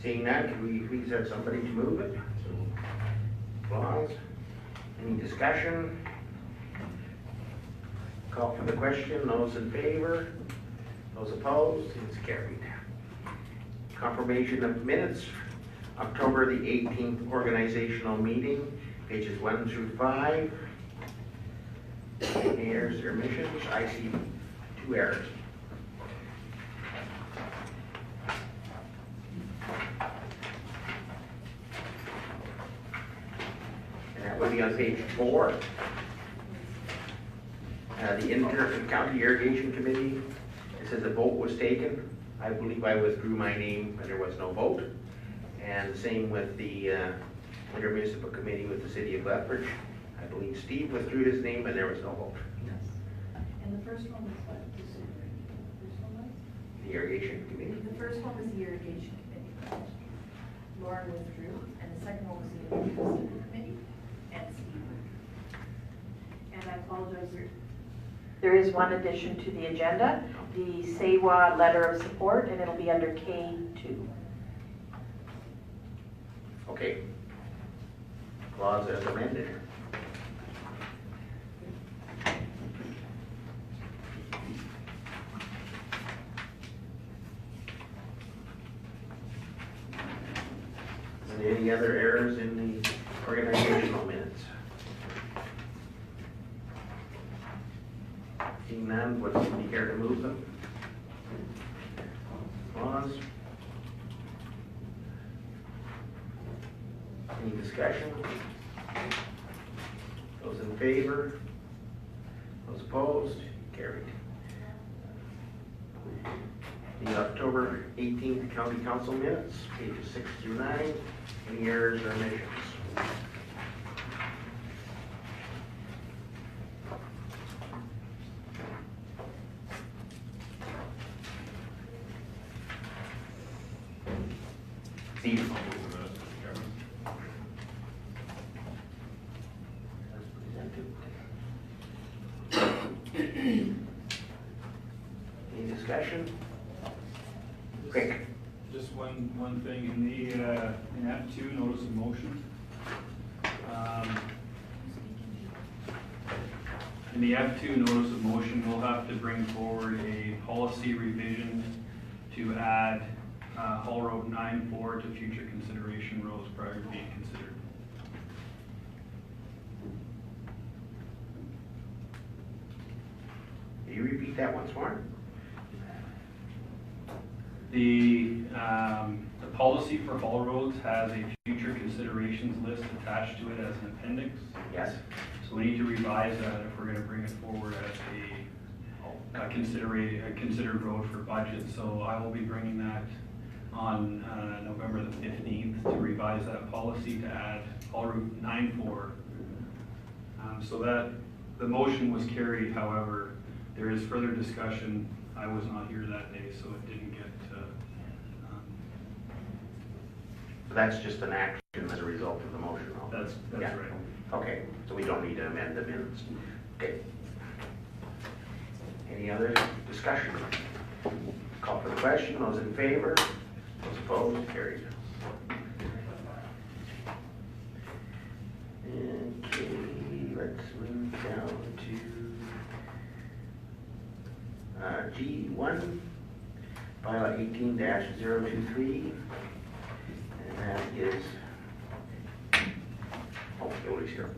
Seeing none, can we please have somebody to move it? Claus, any discussion? Call for the question, those in favor, those opposed, it's carried. Confirmation of minutes, October the 18th organizational meeting, pages 1 through 5. Any errors or omissions? I see 2 errors. And that would be on page 4. The Inter-County Irrigation Committee, it says a vote was taken. I believe I withdrew my name, but there was no vote. And the same with the Intermunicipal Committee with the City of Lethbridge. I believe Steve withdrew his name and there was no vote. Yes. And the first one was what? The first one was? The Irrigation Committee? The first one was the Irrigation Committee. Lauren withdrew, and the second one was the Intermunicipal Committee, and Steve withdrew. And I apologize. There is one addition to the agenda, the SEWA letter of support, and it'll be under K2. Okay. Clause as amended. And any other errors in the organizational minutes? Seeing none, would somebody care to move them? Clause. Any discussion? Those in favor? Those opposed? Carried. The October 18th County Council minutes, pages 6 through 9. Any errors or omissions? Steve. Any discussion? Quick. Just one thing in the in F2 notice of motion. In the F2 notice of motion, we'll have to bring forward a policy revision to add Hall Road 9-4 to future consideration roads prior to being considered. Can you repeat that once more? The policy for Hall Roads has a future considerations list attached to it as an appendix. Yes. So we need to revise that if we're going to bring it forward as a considered road for budget. So I will be bringing that on November the 15th to revise that policy to add Hall Route 9-4. So that the motion was carried. However, there is further discussion. I was not here that day, so it didn't get. So that's just an action as a result of the motion. That's yeah. right. Okay, so we don't need to amend the minutes. Okay. Any other discussion? Call for the question. Those in favor? Those opposed? Carried. Okay, let's move down to G1, bylaw 18-023. And that is, oh, Yoder's here.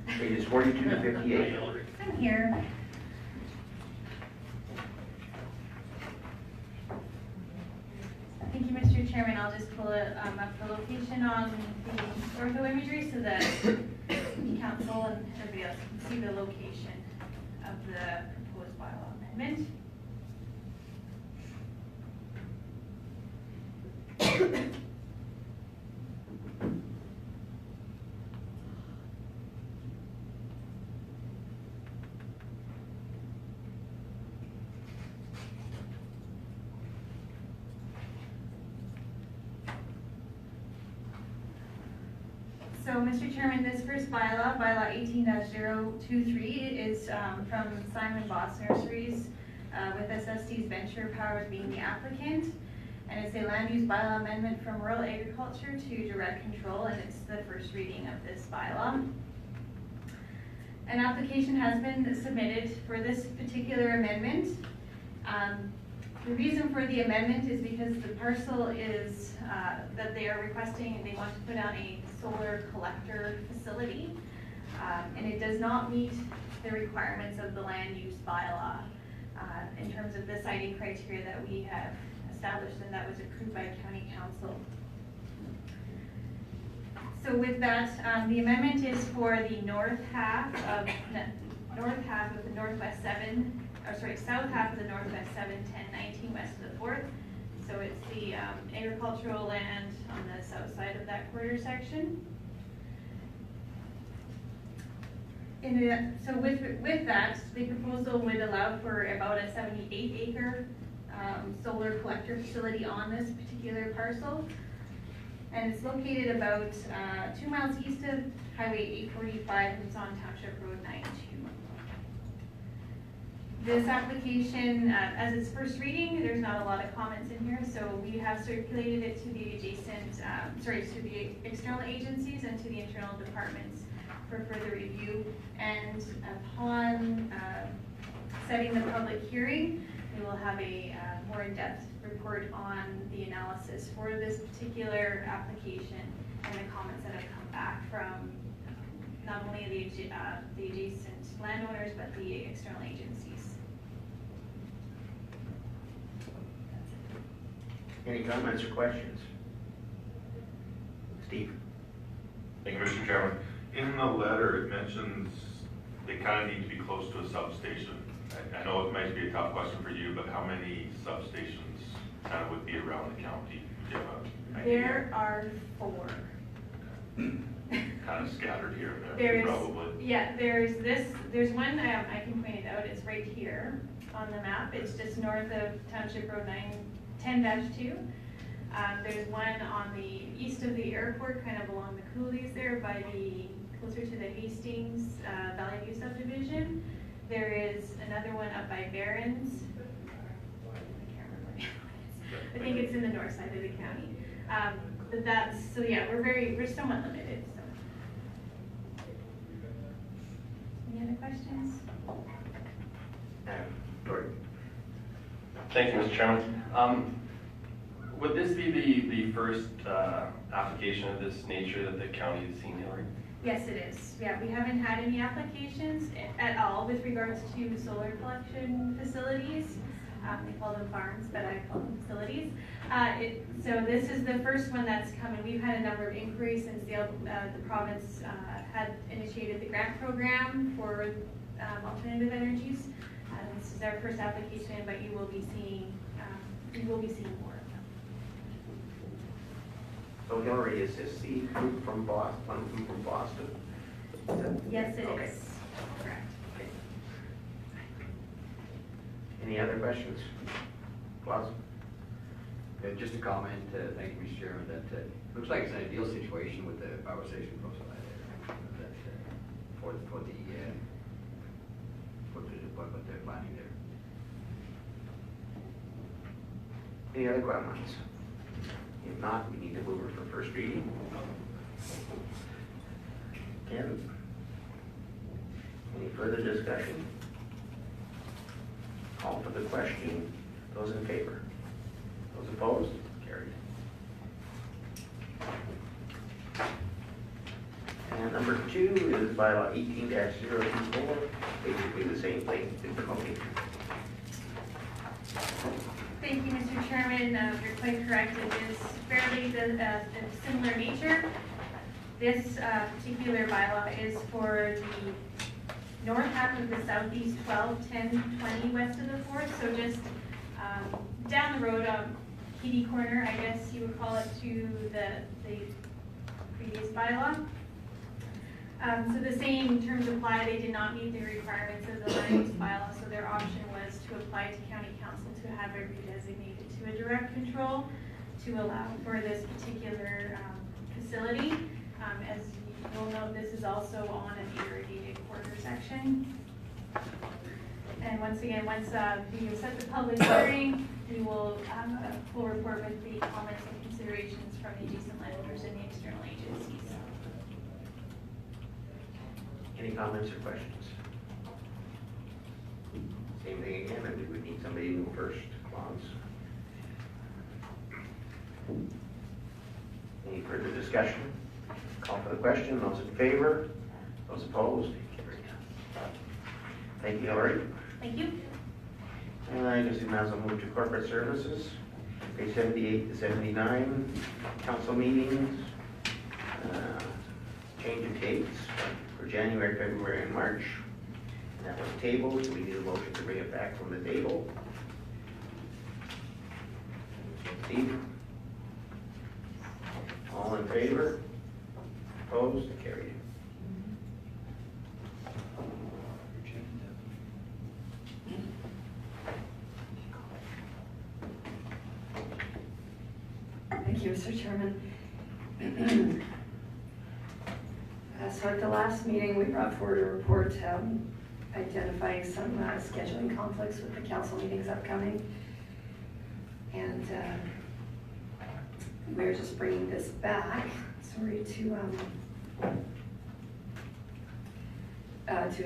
Pages 42 to 58. I'm here. Thank you, Mr. Chairman. I'll just pull it up the location on the ortho imagery so that the council and everybody else can see the location of the proposed bylaw amendment. So, Mr. Chairman, this first bylaw, bylaw 18-023, is from Simon Boss Nurseries, with SSD's Venture Powers being the applicant. And it's a land use bylaw amendment from rural agriculture to direct control, and it's the first reading of this bylaw. An application has been submitted for this particular amendment. The reason for the amendment is because the parcel is, that they are requesting, they want to put on a solar collector facility, and it does not meet the requirements of the land use bylaw in terms of the siting criteria that we have established, and that was approved by county council. So with that, the amendment is for the north half of the Northwest 7, or sorry, south half of the Northwest 7, 10, 19 west of the 4th. So it's the agricultural land on the south side of that quarter section. So with that, the proposal would allow for about a 78-acre solar collector facility on this particular parcel. And it's located about 2 miles east of Highway 845, and it's on Township Road 92. This application, as its first reading, there's not a lot of comments in here, so we have circulated it to the adjacent, to the external agencies and to the internal departments for further review. And upon setting the public hearing, we will have a more in-depth report on the analysis for this particular application and the comments that have come back from not only the adjacent landowners, but the external agencies. Any comments or questions? Steve? Thank you, Mr. Chairman. In the letter, it mentions they kind of need to be close to a substation. I know it might be a tough question for you, but how many substations kind of would be around the county? Do you have an idea? There are 4. Kind of scattered here and there, probably. Yeah, there's one, I can point it out, it's right here on the map. It's just north of Township Road 10-2. There's one on the east of the airport, kind of along the coulees there by closer to the Hastings Valley View subdivision. There is another one up by Barron's. I can't remember what it is. I think it's in the north side of the county. But so yeah, we're somewhat limited, so. Any other questions? Gordon? Thank you, Mr. Chairman. Would this be the first application of this nature that the county has seen, Hillary? Yes, it is. Yeah, we haven't had any applications at all with regards to solar collection facilities. They call them farms, but I call them facilities. So this is the first one that's come, and we've had a number of inquiries since the province had initiated the grant program for alternative energies. This is our first application, but you will be seeing more of them. So Hillary, is this the group from Boston? Yes, it Okay. is. Correct. Okay. Any other questions? Klaus? Just a comment, thank you, Mr. Chairman, that looks like it's an ideal situation with the power station close by there. For what they're planning there. Any other comments? If not, we need to move her for first reading. Ken? Any further discussion? Call for the question. Those in favor? Those opposed? Carried. And number 2 is bylaw 18-024, basically the same thing, different location. Thank you, Mr. Chairman. You're quite correct. It is fairly a similar nature. This particular bylaw is for the north half of the southeast 12, 10, 20 west of the 4th. So just down the road, kitty corner, I guess you would call it, to the previous bylaw. So the same terms apply. They did not meet the requirements of the land use bylaw, so their option was to apply to county council to have it redesignated to a direct control to allow for this particular facility. As you'll note, this is also on an irrigated quarter section. And once again, once we set the public hearing, we will have a full report with the comments and considerations from the adjacent landowners and the external agencies. Any comments or questions? Same thing again, and we would need somebody to go first, Claus. Any further discussion? Call for the question. Those in favor? Those opposed? Carried. Thank you, Hillary. Thank you. And I guess we might as well move to corporate services. Page 78 to 79, council meetings. Change of dates for January, February, and March. That was tabled, so we need a motion to bring it back from the table. Steve? All in favor? Opposed? Carried. Thank you, Mr. Chairman. So at the last meeting, we brought forward a report identifying some scheduling conflicts with the council meetings upcoming. And we're just bringing this back, sorry, to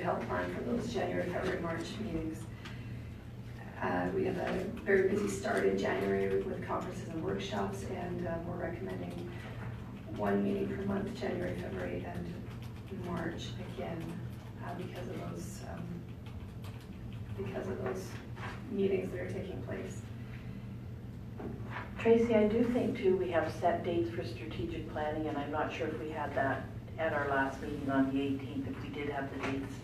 help plan for those January, February, March meetings. We have a very busy start in January with conferences and workshops, and we're recommending one meeting per month, January, February, and March again, because of those meetings that are taking place. Tracy, I do think too, we have set dates for strategic planning, and I'm not sure if we had that at our last meeting on the 18th, if we did have the dates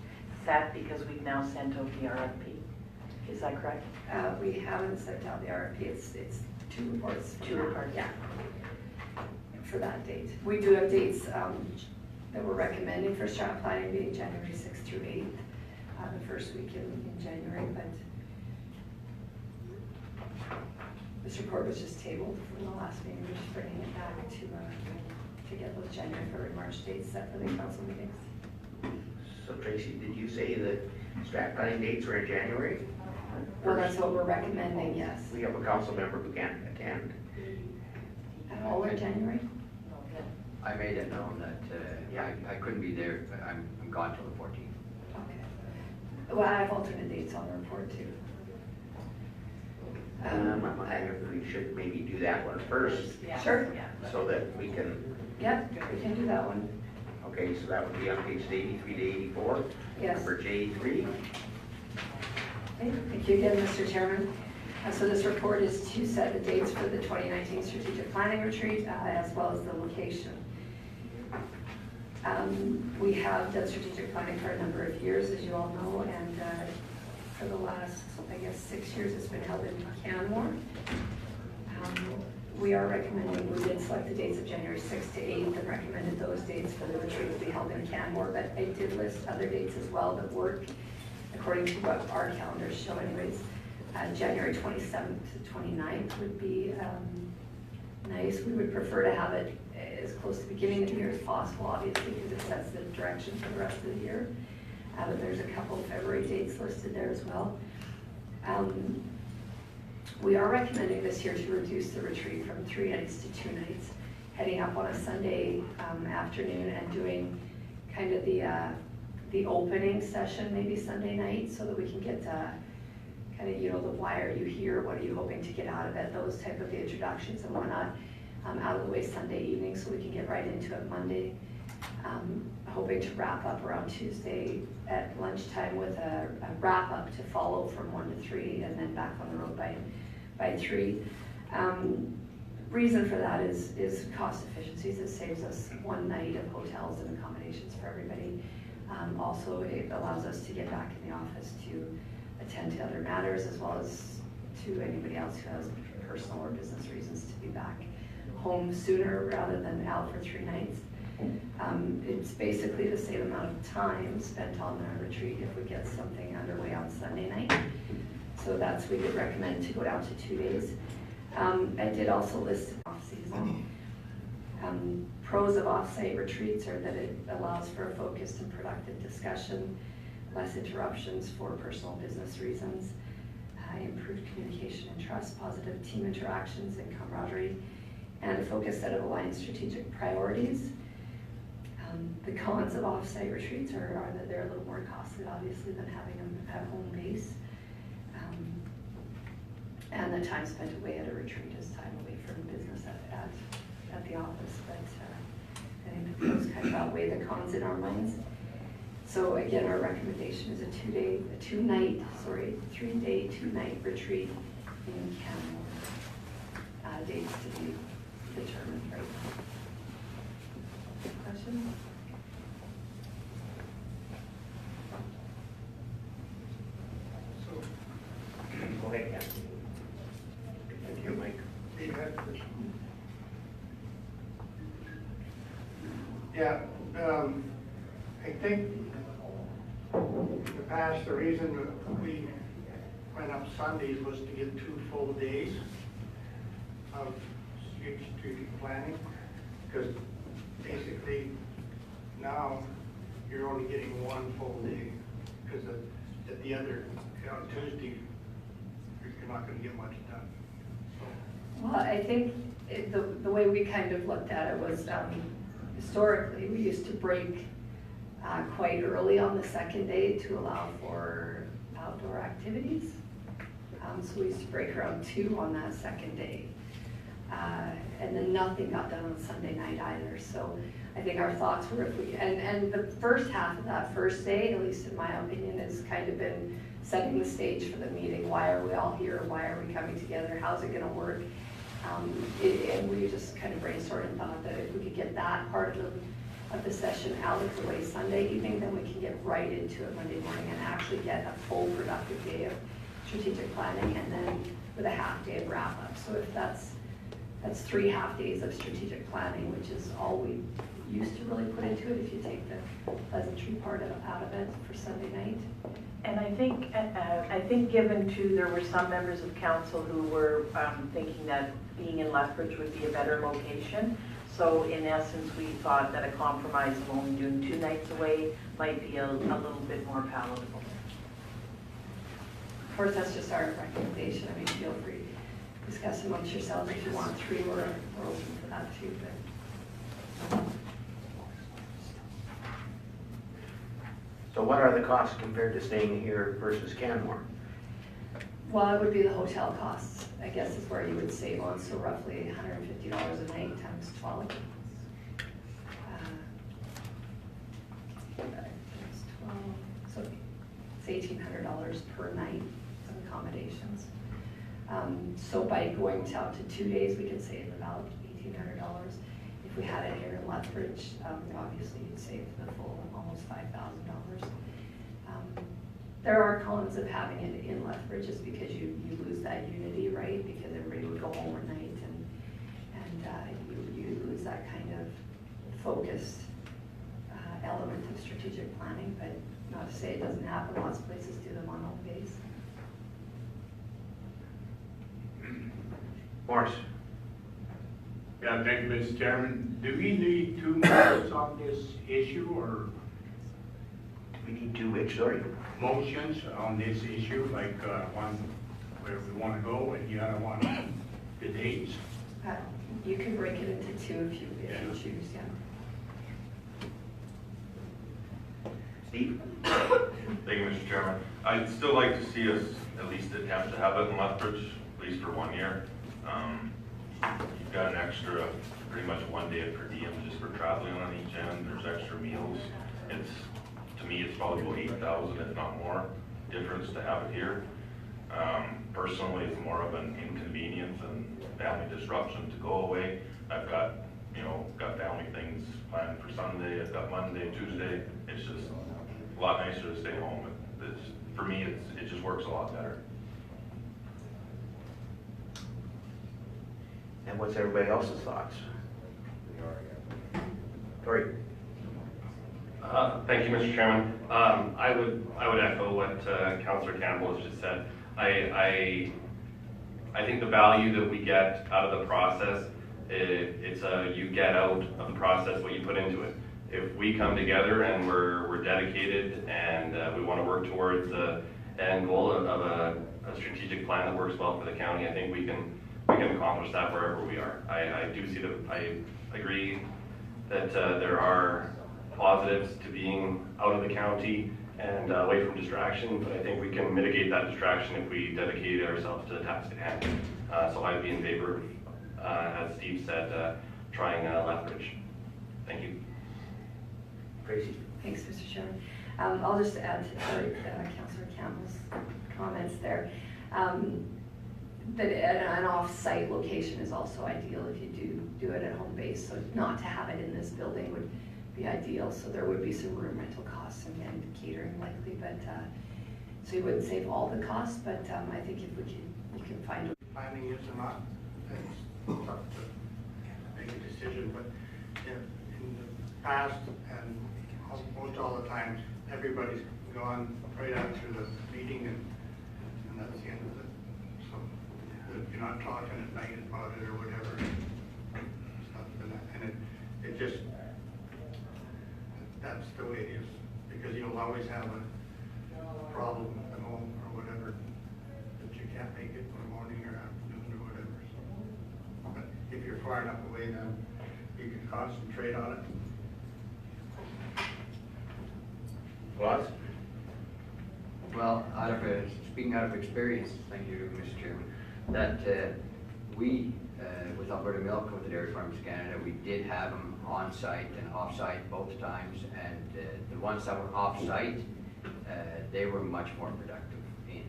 set, because we've now sent out the RFP. Is that correct? We haven't sent out the RFP, it's 2 reports. Two reports. Yeah, for that date. We do have dates that we're recommending for strat planning being January 6th through 8th, the first week in January, but this report was just tabled from the last meeting. We're just bringing it back to get those January, February, March dates set for the council meetings. So Tracy, did you say that strat planning dates were in January? Well, that's what we're recommending, yes. We have a council member who can't attend. At all in January? I made it known that I couldn't be there, but I'm gone till the 14th. Okay. Well, I have alternate dates on the report too. We should maybe do that one first, Sure. so that we can, Yep, we can do that one. okay, so that would be on pages 83 to 84. Yes. Number J3. Okay, thank you again, Mr. Chairman. So this report is to set the dates for the 2019 strategic planning retreat, as well as the location. We have done strategic planning for a number of years, as you all know, and for the last, I guess, 6 years, it's been held in Canmore. We are recommending, we did select the dates of January 6th to 8th and recommended those dates for the retreat to be held in Canmore, but I did list other dates as well that work according to what our calendars show anyways. January 27th to 29th would be nice. We would prefer to have it as close to the beginning of the year as possible, obviously, because it sets the direction for the rest of the year. But there's a couple of February dates listed there as well. We are recommending this year to reduce the retreat from 3 nights to 2 nights, heading up on a Sunday afternoon and doing kind of the opening session, maybe Sunday night, so that we can get kind of, you know, the why are you here, what are you hoping to get out of it, those type of the introductions and whatnot, out of the way Sunday evening, so we can get right into it Monday. Hoping to wrap up around Tuesday at lunchtime with a wrap up to follow from 1 to 3 and then back on the road by 3. Reason for that is cost efficiencies. It saves us 1 night of hotels and accommodations for everybody. Also, it allows us to get back in the office to attend to other matters, as well as to anybody else who has personal or business reasons to be back home sooner rather than out for 3 nights. It's basically the same amount of time spent on the retreat if we get something underway on Sunday night. So we would recommend to go down to 2 days. I did also list off-season. Pros of off-site retreats are that it allows for a focused and productive discussion, less interruptions for personal business reasons, improved communication and trust, positive team interactions, and camaraderie, and a focused set of aligned strategic priorities. The cons of off-site retreats are that they're a little more costly, obviously, than having them at home base. And the time spent away at a retreat is time away from business at the office. But I think that those kind of outweigh the cons in our minds. So again, our recommendation is a 3-day, 2-night retreat in Canmore. Dates to be determined right now. Questions? Go ahead, Kathy. Thank you, Mike. Yeah, I think in the past, the reason we went up Sundays was to get 2 full days of strategic planning, because basically now you're only getting 1 full day, because at the other, on Tuesday, you're not going to get much done. Well, I think the way we kind of looked at it was historically, we used to break quite early on the second day to allow for outdoor activities. So we used to break around 2 on that second day. And then nothing got done on Sunday night either. So I think our thoughts were if we, and the first half of that first day, at least in my opinion, has kind of been setting the stage for the meeting. Why are we all here? Why are we coming together? How's it gonna work? And we just kind of brainstormed and thought that if we could get that part of the session out of the way Sunday evening, then we can get right into it Monday morning and actually get a full productive day of strategic planning, and then with a half day of wrap up. So if that's 3 half days of strategic planning, which is all we used to really put into it if you take the pleasantry part out of it for Sunday night. And I think given too, there were some members of council who were thinking that being in Lethbridge would be a better location. So in essence, we thought that a compromise of only doing 2 nights away might be a little bit more palatable. Of course, that's just our recommendation. I mean, feel free to discuss amongst yourselves if you want 3, we're open for that too. But. So what are the costs compared to staying here versus Canmore? Well, it would be the hotel costs, I guess, is where you would save on, so roughly $150 a night times 12. So it's $1,800 per night of accommodations. So by going out to 2 days, we could save about $1,800. If we had it here in Lethbridge, obviously you'd save the full almost $5,000. There are cons of having it in Lethbridge just because you lose that unity, right? Because everybody would go home at night and you lose that kind of focused element of strategic planning, but not to say it doesn't happen. Lots of places do them on home base. Morris? Yeah, thank you, Mr. Chairman. Do we need 2 motions on this issue, or We need 2 which, sorry? motions on this issue, like one where we want to go and the other one on the dates? You can break it into 2 if you choose, yeah. Steve? Thank you, Mr. Chairman. I'd still like to see us at least attempt to have it in Lethbridge, at least for 1 year. You've got an extra, pretty much 1 day per diem just for traveling on each end. There's extra meals. To me, it's probably about 8,000, if not more, difference to have it here. Personally, it's more of an inconvenience and family disruption to go away. I've got family things planned for Sunday. I've got Monday, Tuesday. It's just a lot nicer to stay home. For me, it just works a lot better. And what's everybody else's thoughts? Tori? Thank you, Mr. Chairman. I would echo what Councillor Campbell has just said. I think the value that we get out of the process, it's you get out of the process what you put into it. If we come together and we're dedicated and we want to work towards the end goal of a strategic plan that works well for the county, I think we can accomplish that wherever we are. I do see I agree that there are positives to being out of the county and away from distraction, but I think we can mitigate that distraction if we dedicate ourselves to the task at hand. So I'd be in favor of, as Steve said, trying Lethbridge. Thank you. Tracy? Thanks, Mr. Chairman. I'll just add to Councillor Campbell's comments there. That an off-site location is also ideal if you do it at home base. So not to have it in this building would be ideal. So there would be some room rental costs and catering likely, but so you wouldn't save all the costs. But I think if you can find. Planning is or not, it's tough to make a decision, but in the past and most all the time, everybody's gone right after the meeting and that's the end of it. So you're not talking at night about it or whatever. And it just, that's the way it is, because you'll always have a problem at home or whatever, that you can't make it in the morning or afternoon or whatever. So, but if you're far enough away, then you can concentrate on it. Ross? Well, speaking out of experience, thank you, Mr. Chairman, that we, with Alberta Milk, with the Dairy Farmers Canada, we did have them on-site and off-site both times, and the ones that were off-site, they were much more productive in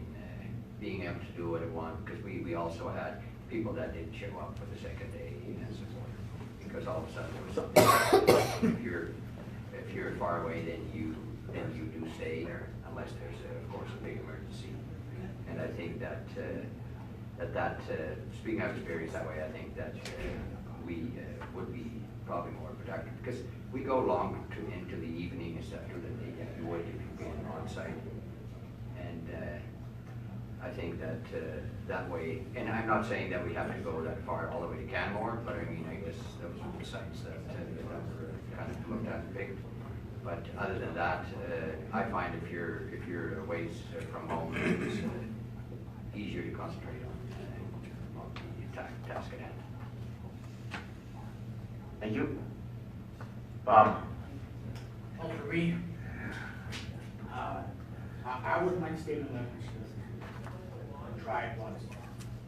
being able to do what it wanted, because we also had people that didn't show up for the second day and so forth, because all of a sudden there was something. If you're far away, then you do stay there, unless there's, of course, a big emergency. And I think that, speaking out of experience that way, I think that we would be probably more productive, because we go long into the evening and stuff than you would if you've been on site. And I think that that way, and I'm not saying that we have to go that far all the way to Canmore, but I mean, I guess those were the sites that were kind of looked at and picked. But other than that, I find if you're a ways from home, it's easier to concentrate on the task at hand. Thank you. Bob? Well, for me, I wouldn't mind staying in Lethbridge and try it once,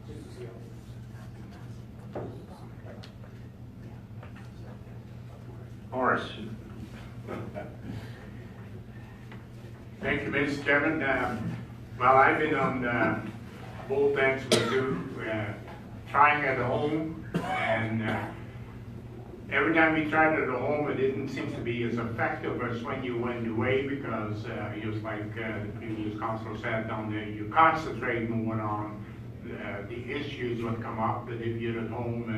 just to see how it goes. Horace? Thank you, Mr. Chairman. Well, I've been on both ends with you, trying at home, and every time we tried it at home, it didn't seem to be as effective as when you went away, because just like the previous council said down there, you concentrate more on the issues that come up, but if you're at home,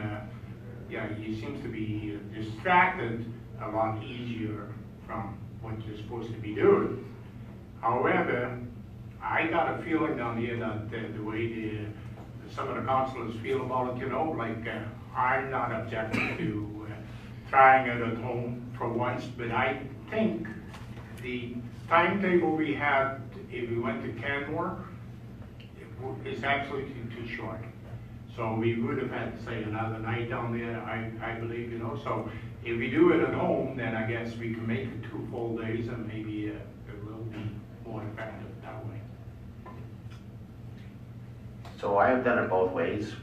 yeah, you seem to be distracted a lot easier from what you're supposed to be doing. However, I got a feeling down here that the way some of the councillors feel about it, like I'm not objecting to trying it at home for once, but I think the timetable we had, if we went to Canmore, is actually too short. So we would have had to say another night down there, I believe, so if we do it at home, then I guess we can make it 2 full days, and maybe it will be more effective that way. So I have done it both ways.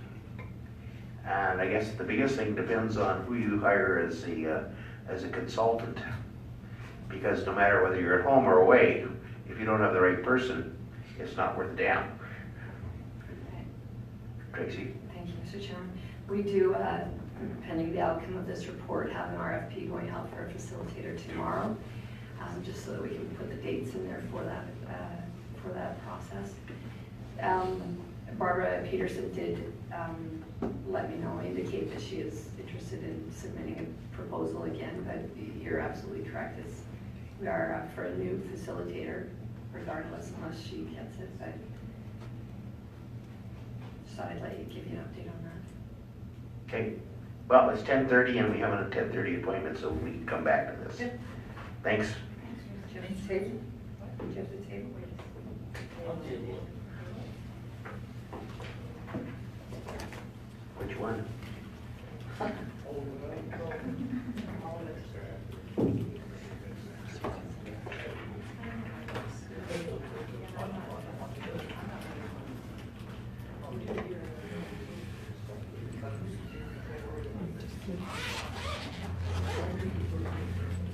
And I guess the biggest thing depends on who you hire as a consultant. Because no matter whether you're at home or away, if you don't have the right person, it's not worth a damn. Tracy? Thank you, Mr. Chairman. We do, pending the outcome of this report, have an RFP going out for a facilitator tomorrow, just so that we can put the dates in there for that process. Barbara Peterson did let me know, indicate that she is interested in submitting a proposal again, but you're absolutely correct. We are up for a new facilitator regardless, unless she gets it, but just thought I'd let you give you an update on that. Okay. Well, it's 10:30 and we have a 10:30 appointment, so we can come back to this. Good. Thanks. Do you have the table? Do you have the table? one?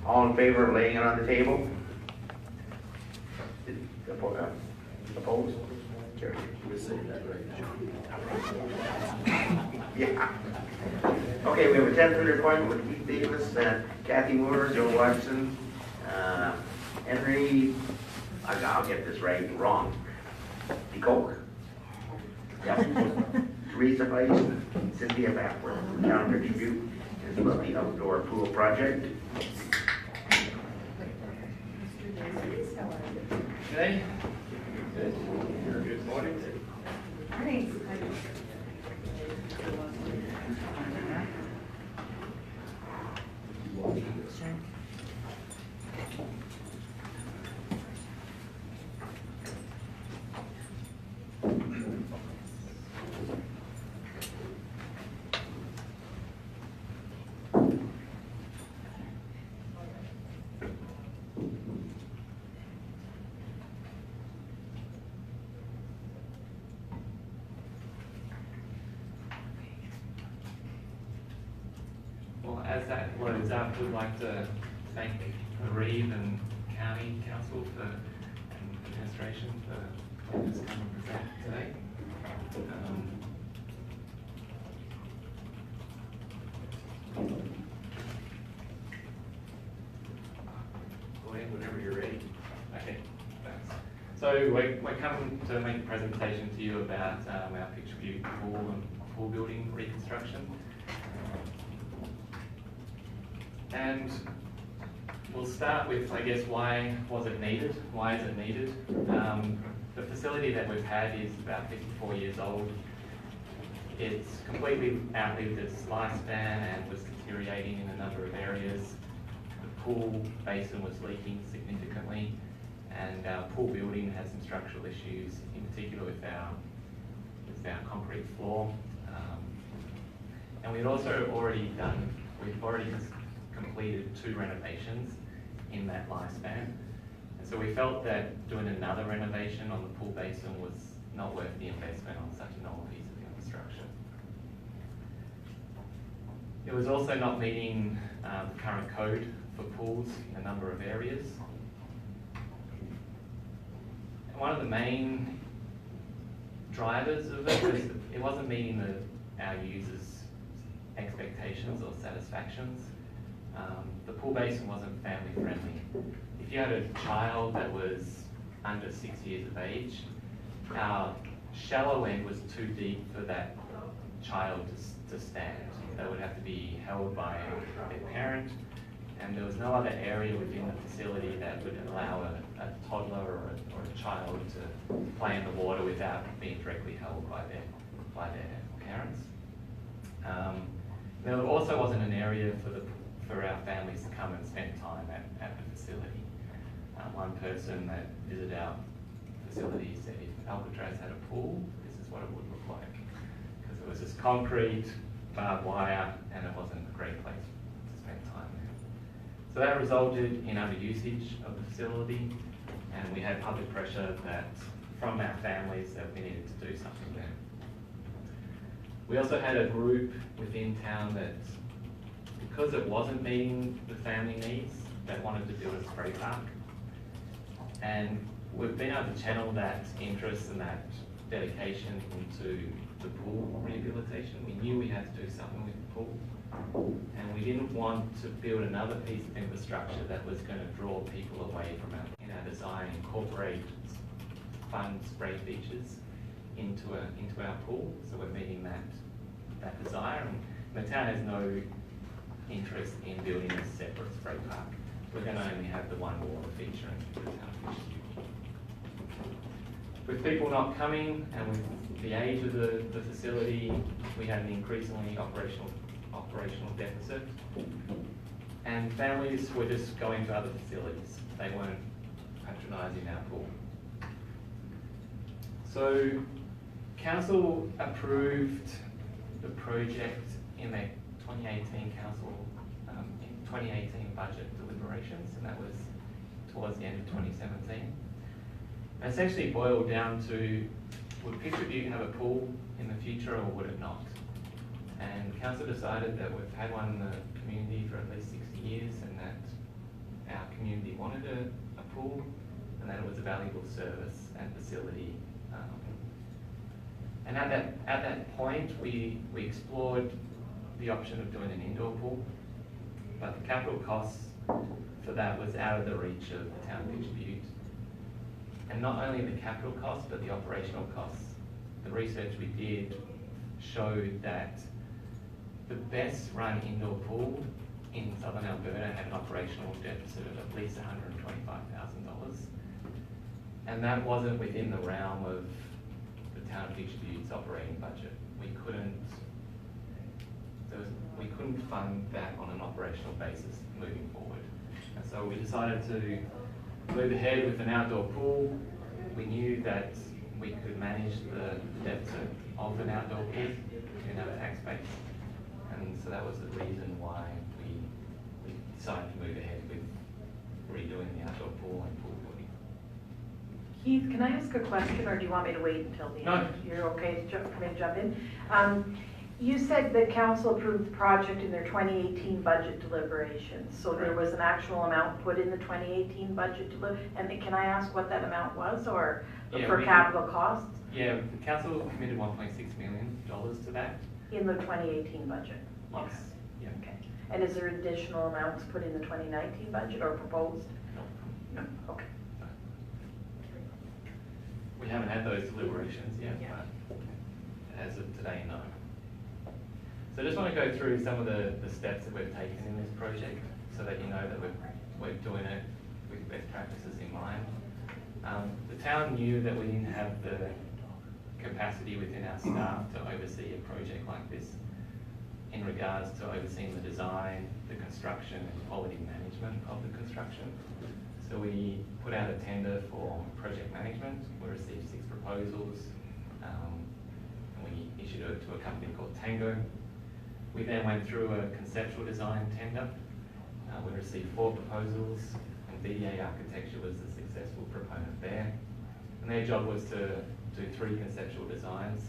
All in favor of laying it on the table? Opposed? Carried. Yeah. Okay, we have a 10th appointment with Keith Davis, Kathy Moore, Joe Watson, Henry, I'll get this right, wrong. DeCoke. Yep. Teresa Weiss, Cynthia Backward, Town Picture View, as well the outdoor pool project. Okay. Good morning. Well, as that loads up, we'd like to thank Reeve and County Council and administration for letting us come and present today. Go ahead whenever you're ready. Okay, thanks. So we're coming to make a presentation to you about our Picture View pool and pool building reconstruction. And we'll start with, I guess, why was it needed? Why is it needed? The facility that we've had is about 54 years old. It's completely outlived its lifespan and was deteriorating in a number of areas. The pool basin was leaking significantly, and our pool building has some structural issues, in particular with our concrete floor. And we've already completed 2 renovations in that lifespan. And so we felt that doing another renovation on the pool basin was not worth the investment on such an old piece of infrastructure. It was also not meeting the current code for pools in a number of areas. And one of the main drivers of it was it wasn't meeting our users' expectations or satisfactions. The pool basin wasn't family friendly. If you had a child that was under 6 years of age, our shallow end was too deep for that child to stand. They would have to be held by their parent, and there was no other area within the facility that would allow a toddler or a child to play in the water without being directly held by their parents. There also wasn't an area for our families to come and spend time at the facility. One person that visited our facility said if Alcatraz had a pool, this is what it would look like. Because it was just concrete, barbed wire, and it wasn't a great place to spend time there. So that resulted in under-usage of the facility, and we had public pressure from our families that we needed to do something there. We also had a group within town that, because it wasn't meeting the family needs, that wanted to build a spray park. And we've been able to channel that interest and that dedication into the pool rehabilitation. We knew we had to do something with the pool, and we didn't want to build another piece of infrastructure that was going to draw people away from our design, incorporate fun spray features into our pool. So we're meeting that desire, and the town has no interest in building a separate spray park. We're going to only have the one water feature in the town. With people not coming and with the age of the facility, we had an increasingly operational deficit, and families were just going to other facilities. They weren't patronising our pool. So council approved the project in their 2018 council, in 2018 budget deliberations, and that was towards the end of 2017. And essentially boiled down to, would Pitcher Butte have a pool in the future or would it not? And council decided that we've had one in the community for at least 60 years and that our community wanted a pool and that it was a valuable service and facility. And at that point, we explored the option of doing an indoor pool, but the capital costs for that was out of the reach of the town of Pitcher Butte. And not only the capital costs, but the operational costs. The research we did showed that the best run indoor pool in southern Alberta had an operational deficit of at least $125,000. And that wasn't within the realm of the town of Pitcher Butte's operating budget. We couldn't fund that on an operational basis moving forward. And so we decided to move ahead with an outdoor pool. We knew that we could manage the deficit of an outdoor pool in our tax base. And so that was the reason why we decided to move ahead with redoing the outdoor pool and pool building. Keith, can I ask a question, or do you want me to wait until the end? No. You're okay to jump in? You said the council approved the project in their 2018 budget deliberations, so there was an actual amount put in the 2018 budget and can I ask what that amount was, or for capital costs? Yeah, the council committed $1.6 million to that. In the 2018 budget? Yes. Yeah. Okay. And is there additional amounts put in the 2019 budget or proposed? No. No, okay. We haven't had those deliberations yet, Yeah. but as of today, no. So I just want to go through some of the steps that we've taken in this project so that you know that we're doing it with best practices in mind. The town knew that we didn't have the capacity within our staff to oversee a project like this in regards to overseeing the design, the construction and quality management of the construction. So we put out a tender for project management. We received 6 proposals and we issued it to a company called Tango. We then went through a conceptual design tender. We received 4 proposals and BDA Architecture was the successful proponent there. And their job was to do 3 conceptual designs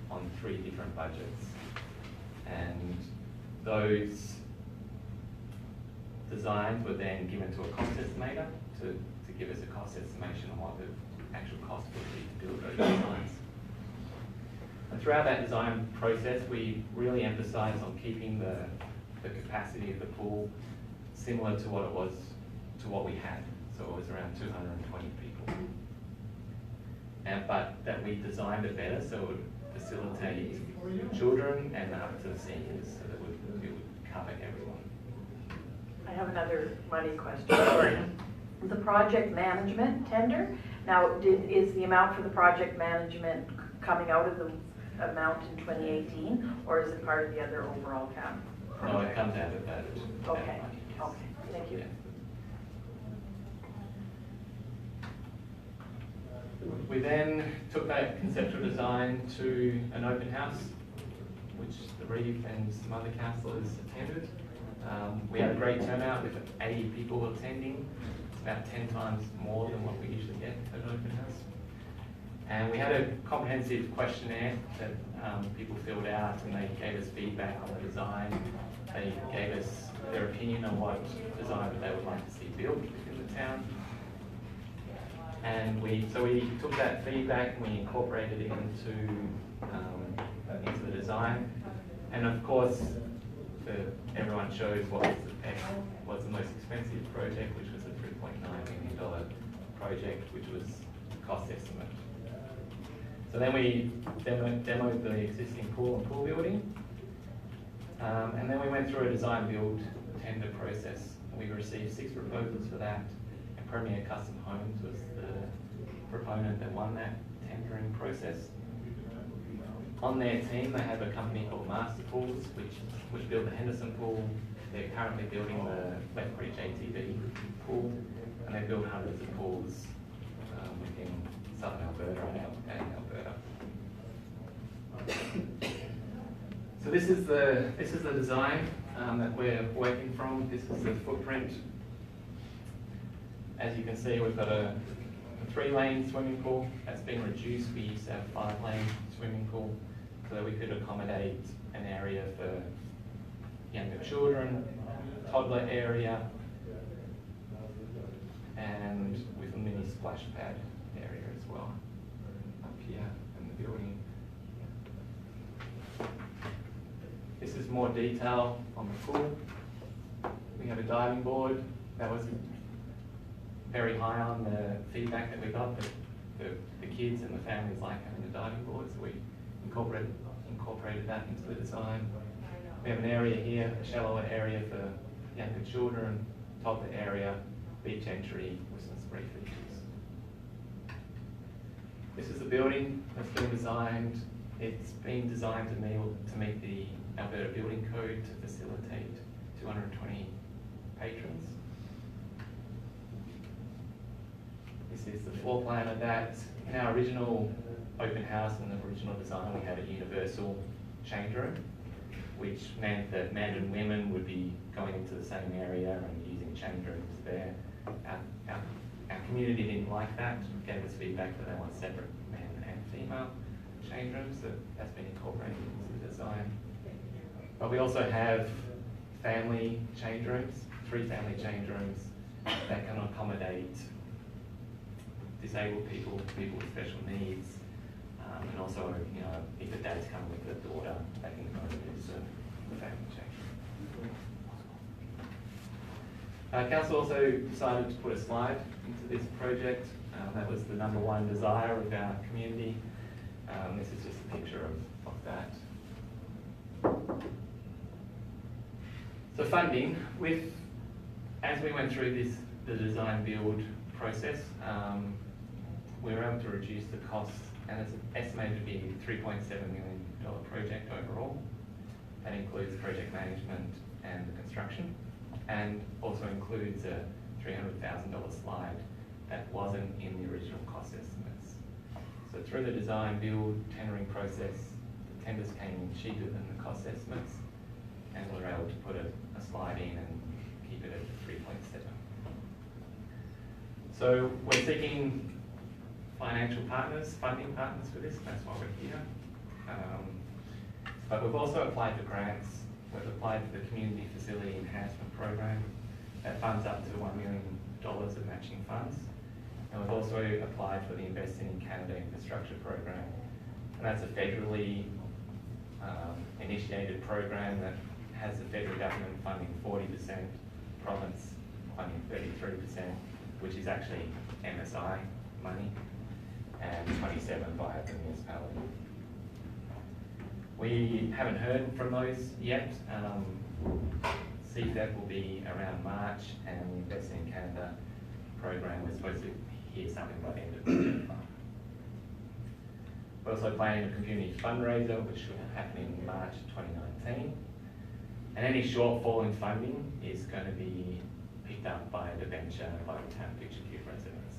on 3 different budgets. And those designs were then given to a cost estimator to give us a cost estimation on what the actual cost would be to build those designs. And throughout that design process, we really emphasised on keeping the capacity of the pool similar to what it was, to what we had. So it was around 220 people. But that we designed it better so it would facilitate children and up to seniors so that it would cover everyone. I have another money question. The project management tender, now is the amount for the project management coming out of the amount in 2018 or is it part of the other overall cap? No, it comes out of that. Okay, okay, thank you. Yeah. We then took that conceptual design to an open house, which the Reeve and some other councillors attended. We had a great turnout with 80 people attending. It's about 10 times more than what we usually get at an open house. And we had a comprehensive questionnaire that people filled out and they gave us feedback on the design. They gave us their opinion on what design that they would like to see built in the town. And so we took that feedback and we incorporated it into the design. And of course, everyone chose what was the most expensive project, which was a $3.9 million project, which was cost estimate. So then we demoed the existing pool and pool building. And then we went through a design build tender process. We received 6 proposals for that. And Premier Custom Homes was the proponent that won that tendering process. On their team, they have a company called Master Pools, which built the Henderson pool. They're currently building the Lethbridge ATV pool, and they built hundreds of pools within southern Alberta and Alberta. So this is the design that we're working from. This is the footprint. As you can see, we've got a 3-lane swimming pool that's been reduced. We used to have a 5-lane swimming pool so that we could accommodate an area for younger children, toddler area, and with a mini splash pad area as well up here in the building. This is more detail on the pool. We have a diving board. That was very high on the feedback that we got, that the kids and the families like having a diving board, so we incorporated that into the design. We have an area here, a shallower area for younger children, toddler area, beach entry with some spray features. This is the building that's been designed. It's been designed to meet the Alberta Building Code to facilitate 220 patrons. This is the floor plan of that. In our original open house and the original design, we had a universal change room, which meant that men and women would be going into the same area and using change rooms there. Our community didn't like that, gave us feedback that they want separate men and female change rooms, so that's been incorporated into the design. But we also have family change rooms, 3 family change rooms that can accommodate disabled people, people with special needs, and also, you know, if the dad's coming with the daughter, they can go and use the family change room. Council also decided to put a slide into this project. That was the #1 desire of our community. This is just a picture of that. So funding, as we went through the design build process, we were able to reduce the cost, and it's estimated to be a $3.7 million project overall. That includes project management and the construction, and also includes a $300,000 slide that wasn't in the original cost estimates. So through the design build tendering process, the tenders came in cheaper than the cost estimates, and we were able to put a slide in and keep it at 3.7. So we're seeking financial partners, funding partners for this, that's why we're here. But we've also applied for grants. We've applied for the Community Facility Enhancement Program that funds up to $1 million of matching funds. And we've also applied for the Investing in Canada Infrastructure Program. And that's a federally initiated program that has the federal government funding 40%, province funding 33%, which is actually MSI money, and 27% by the municipality. We haven't heard from those yet. CFEP will be around March, and the Investing in Canada program, we're supposed to hear something by the end of December. We're also planning a community fundraiser, which should happen in March 2019. And any shortfall in funding is going to be picked up by the debenture by the town Picture Cube residents.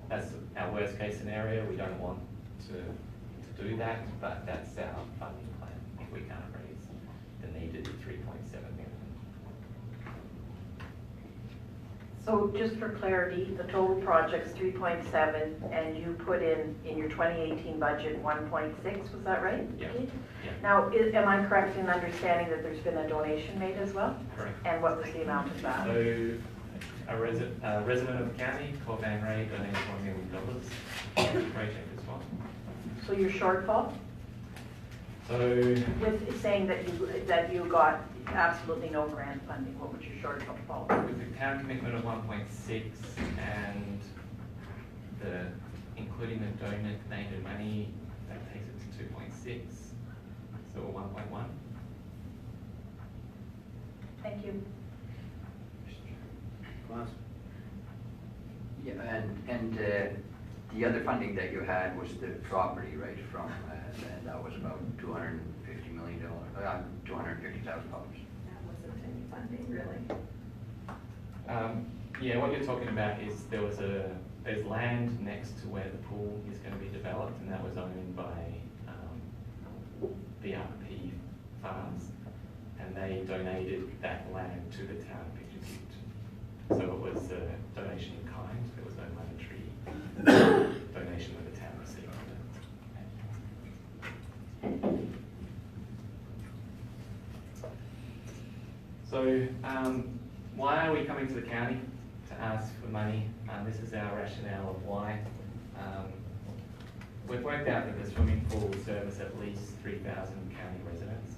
That's our worst case scenario. We don't want to do that, but that's our funding plan if we can't raise the needed $3.7 million. So just for clarity, the total project's 3.7, and you put in your 2018 budget 1.6, was that right? Yeah. Yeah. Now, am I correct in understanding that there's been a donation made as well? Correct. And what was the amount of that? So a resident of the county, Corban Ray, donated $1 million to the project as well. So your shortfall, So with saying that you got absolutely no grant funding, what was your shortfall? with the town commitment of 1.6 and including the donated money, that takes it to 2.6, so 1.1. Thank you. Yeah, and the other funding that you had was the property, right, from, and that was about $250 million, $250,000. That wasn't any funding, really. Yeah, what you're talking about is there's land next to where the pool is going to be developed, and that was owned by BRP Farms. they donated that land to the town of Picture Butte. So it was a donation in kind, there was no monetary donation that the town received. So why are we coming to the county to ask for money? This is our rationale of why. We've worked out that the swimming pool will service at least 3,000 county residents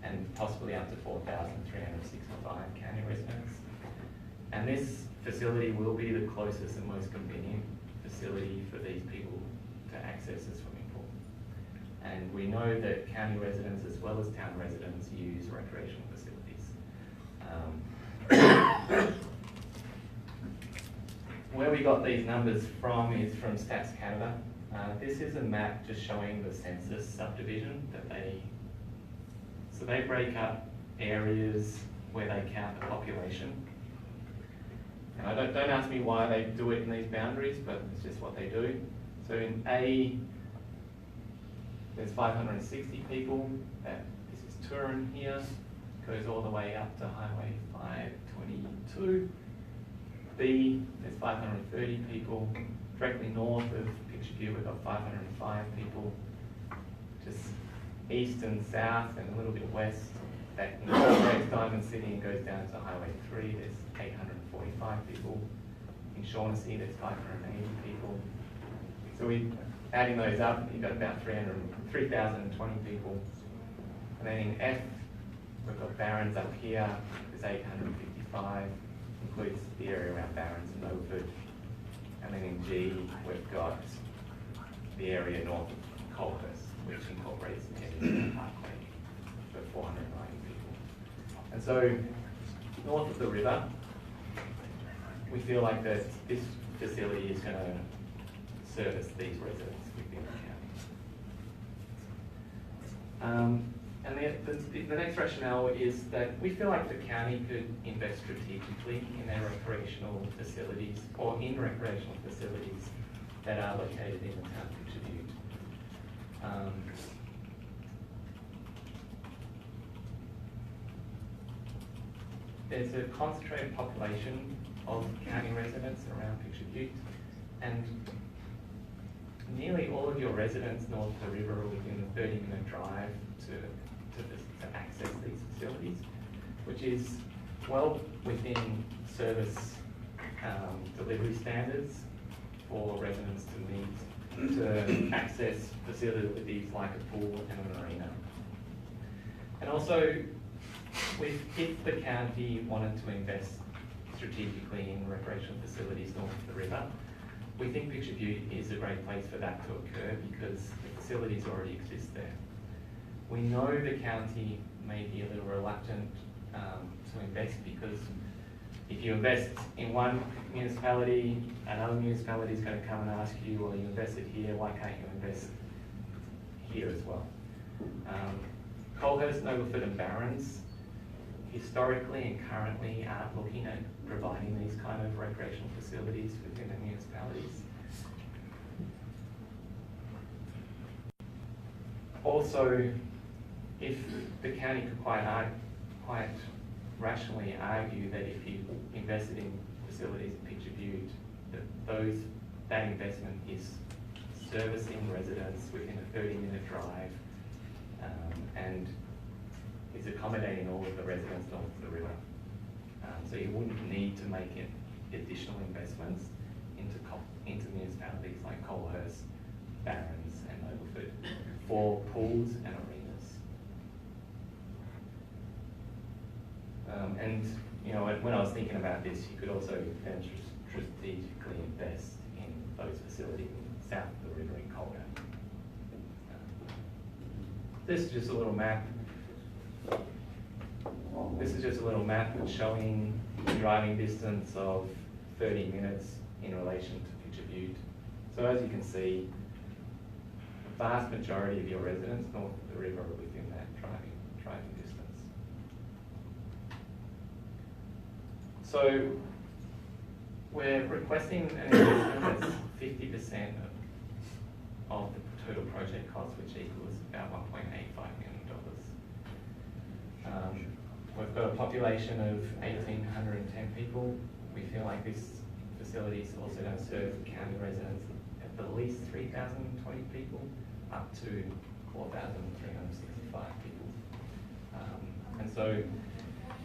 and possibly up to 4,365 county residents. And this facility will be the closest and most convenient facility for these people to access a swimming pool. And we know that county residents as well as town residents use recreational facilities. Where we got these numbers from is from Stats Canada. This is a map just showing the census subdivision that so they break up areas where they count the population. Now, don't ask me why they do it in these boundaries, but it's just what they do. So in A, there's 560 people. This is Turin here, goes all the way up to Highway 522. B, there's 530 people. Directly north of Picture Butte, we've got 505 people. Just east and south and a little bit west, that incorporates Diamond City and goes down to Highway 3, there's 845 people. In Shaughnessy, there's 580 people. So we adding those up, you've got about 3,020 people. And then in F, we've got Barons up here, there's 855, includes the area around Barons and Overford. And then in G, we've got the area north of Colhurst, which incorporates the Kensington Parkway for 490 people. And so, north of the river, we feel like that this facility is going to service these residents within the county. And the next rationale is that we feel like the county could invest strategically in their recreational facilities or in recreational facilities that are located in the town of Picture Butte. There's a concentrated population of county residents around Picture Butte, and nearly all of your residents north of the river are within a 30-minute drive to access these facilities, which is well within service delivery standards for residents to access facilities like a pool and an arena. And also, if the county wanted to invest strategically in recreational facilities north of the river, we think Picture Butte is a great place for that to occur because the facilities already exist there. We know the county may be a little reluctant to invest because if you invest in one municipality, another municipality is going to come and ask you, well, you invested here, why can't you invest here as well? Colhurst, Nobleford and Barons historically and currently aren't looking at providing these kind of recreational facilities within the municipalities. Also, if the county could quite rationally argue that if you invested in facilities in Picture Butte, that investment is servicing residents within a 30-minute drive and is accommodating all of the residents north of the river. So you wouldn't need to make additional investments into municipalities like Colhurst, Barons and Nobleford for pools and arenas. And you know, when I was thinking about this, you could also then strategically invest in those facilities south of the river in Colgan. This is just a little map. This is just a little map showing the driving distance of 30 minutes in relation to Picture Butte. So as you can see, the vast majority of your residents north of the river are within that driving distance. So we're requesting an investment that's 50% of the total project cost, which equals about $1.85 million. got a population of 1,810 people. We feel like this facility is also going to serve county residents at least 3,020 people, up to 4,365 people. And so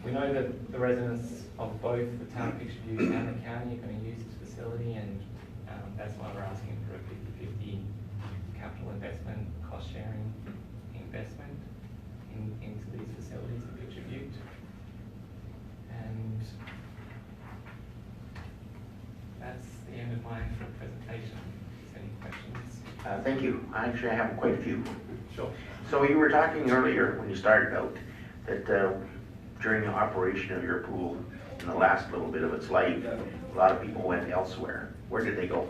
we know that the residents of both the town of Picturebute and the county are going to use this facility, and that's why we're asking for a 50-50 capital investment, cost-sharing investment into these facilities in Picturebute. And that's the end of my presentation. Is there any questions? Thank you. Actually, I have quite a few. Sure. So you were talking earlier when you started out that during the operation of your pool, in the last little bit of its life, a lot of people went elsewhere. Where did they go?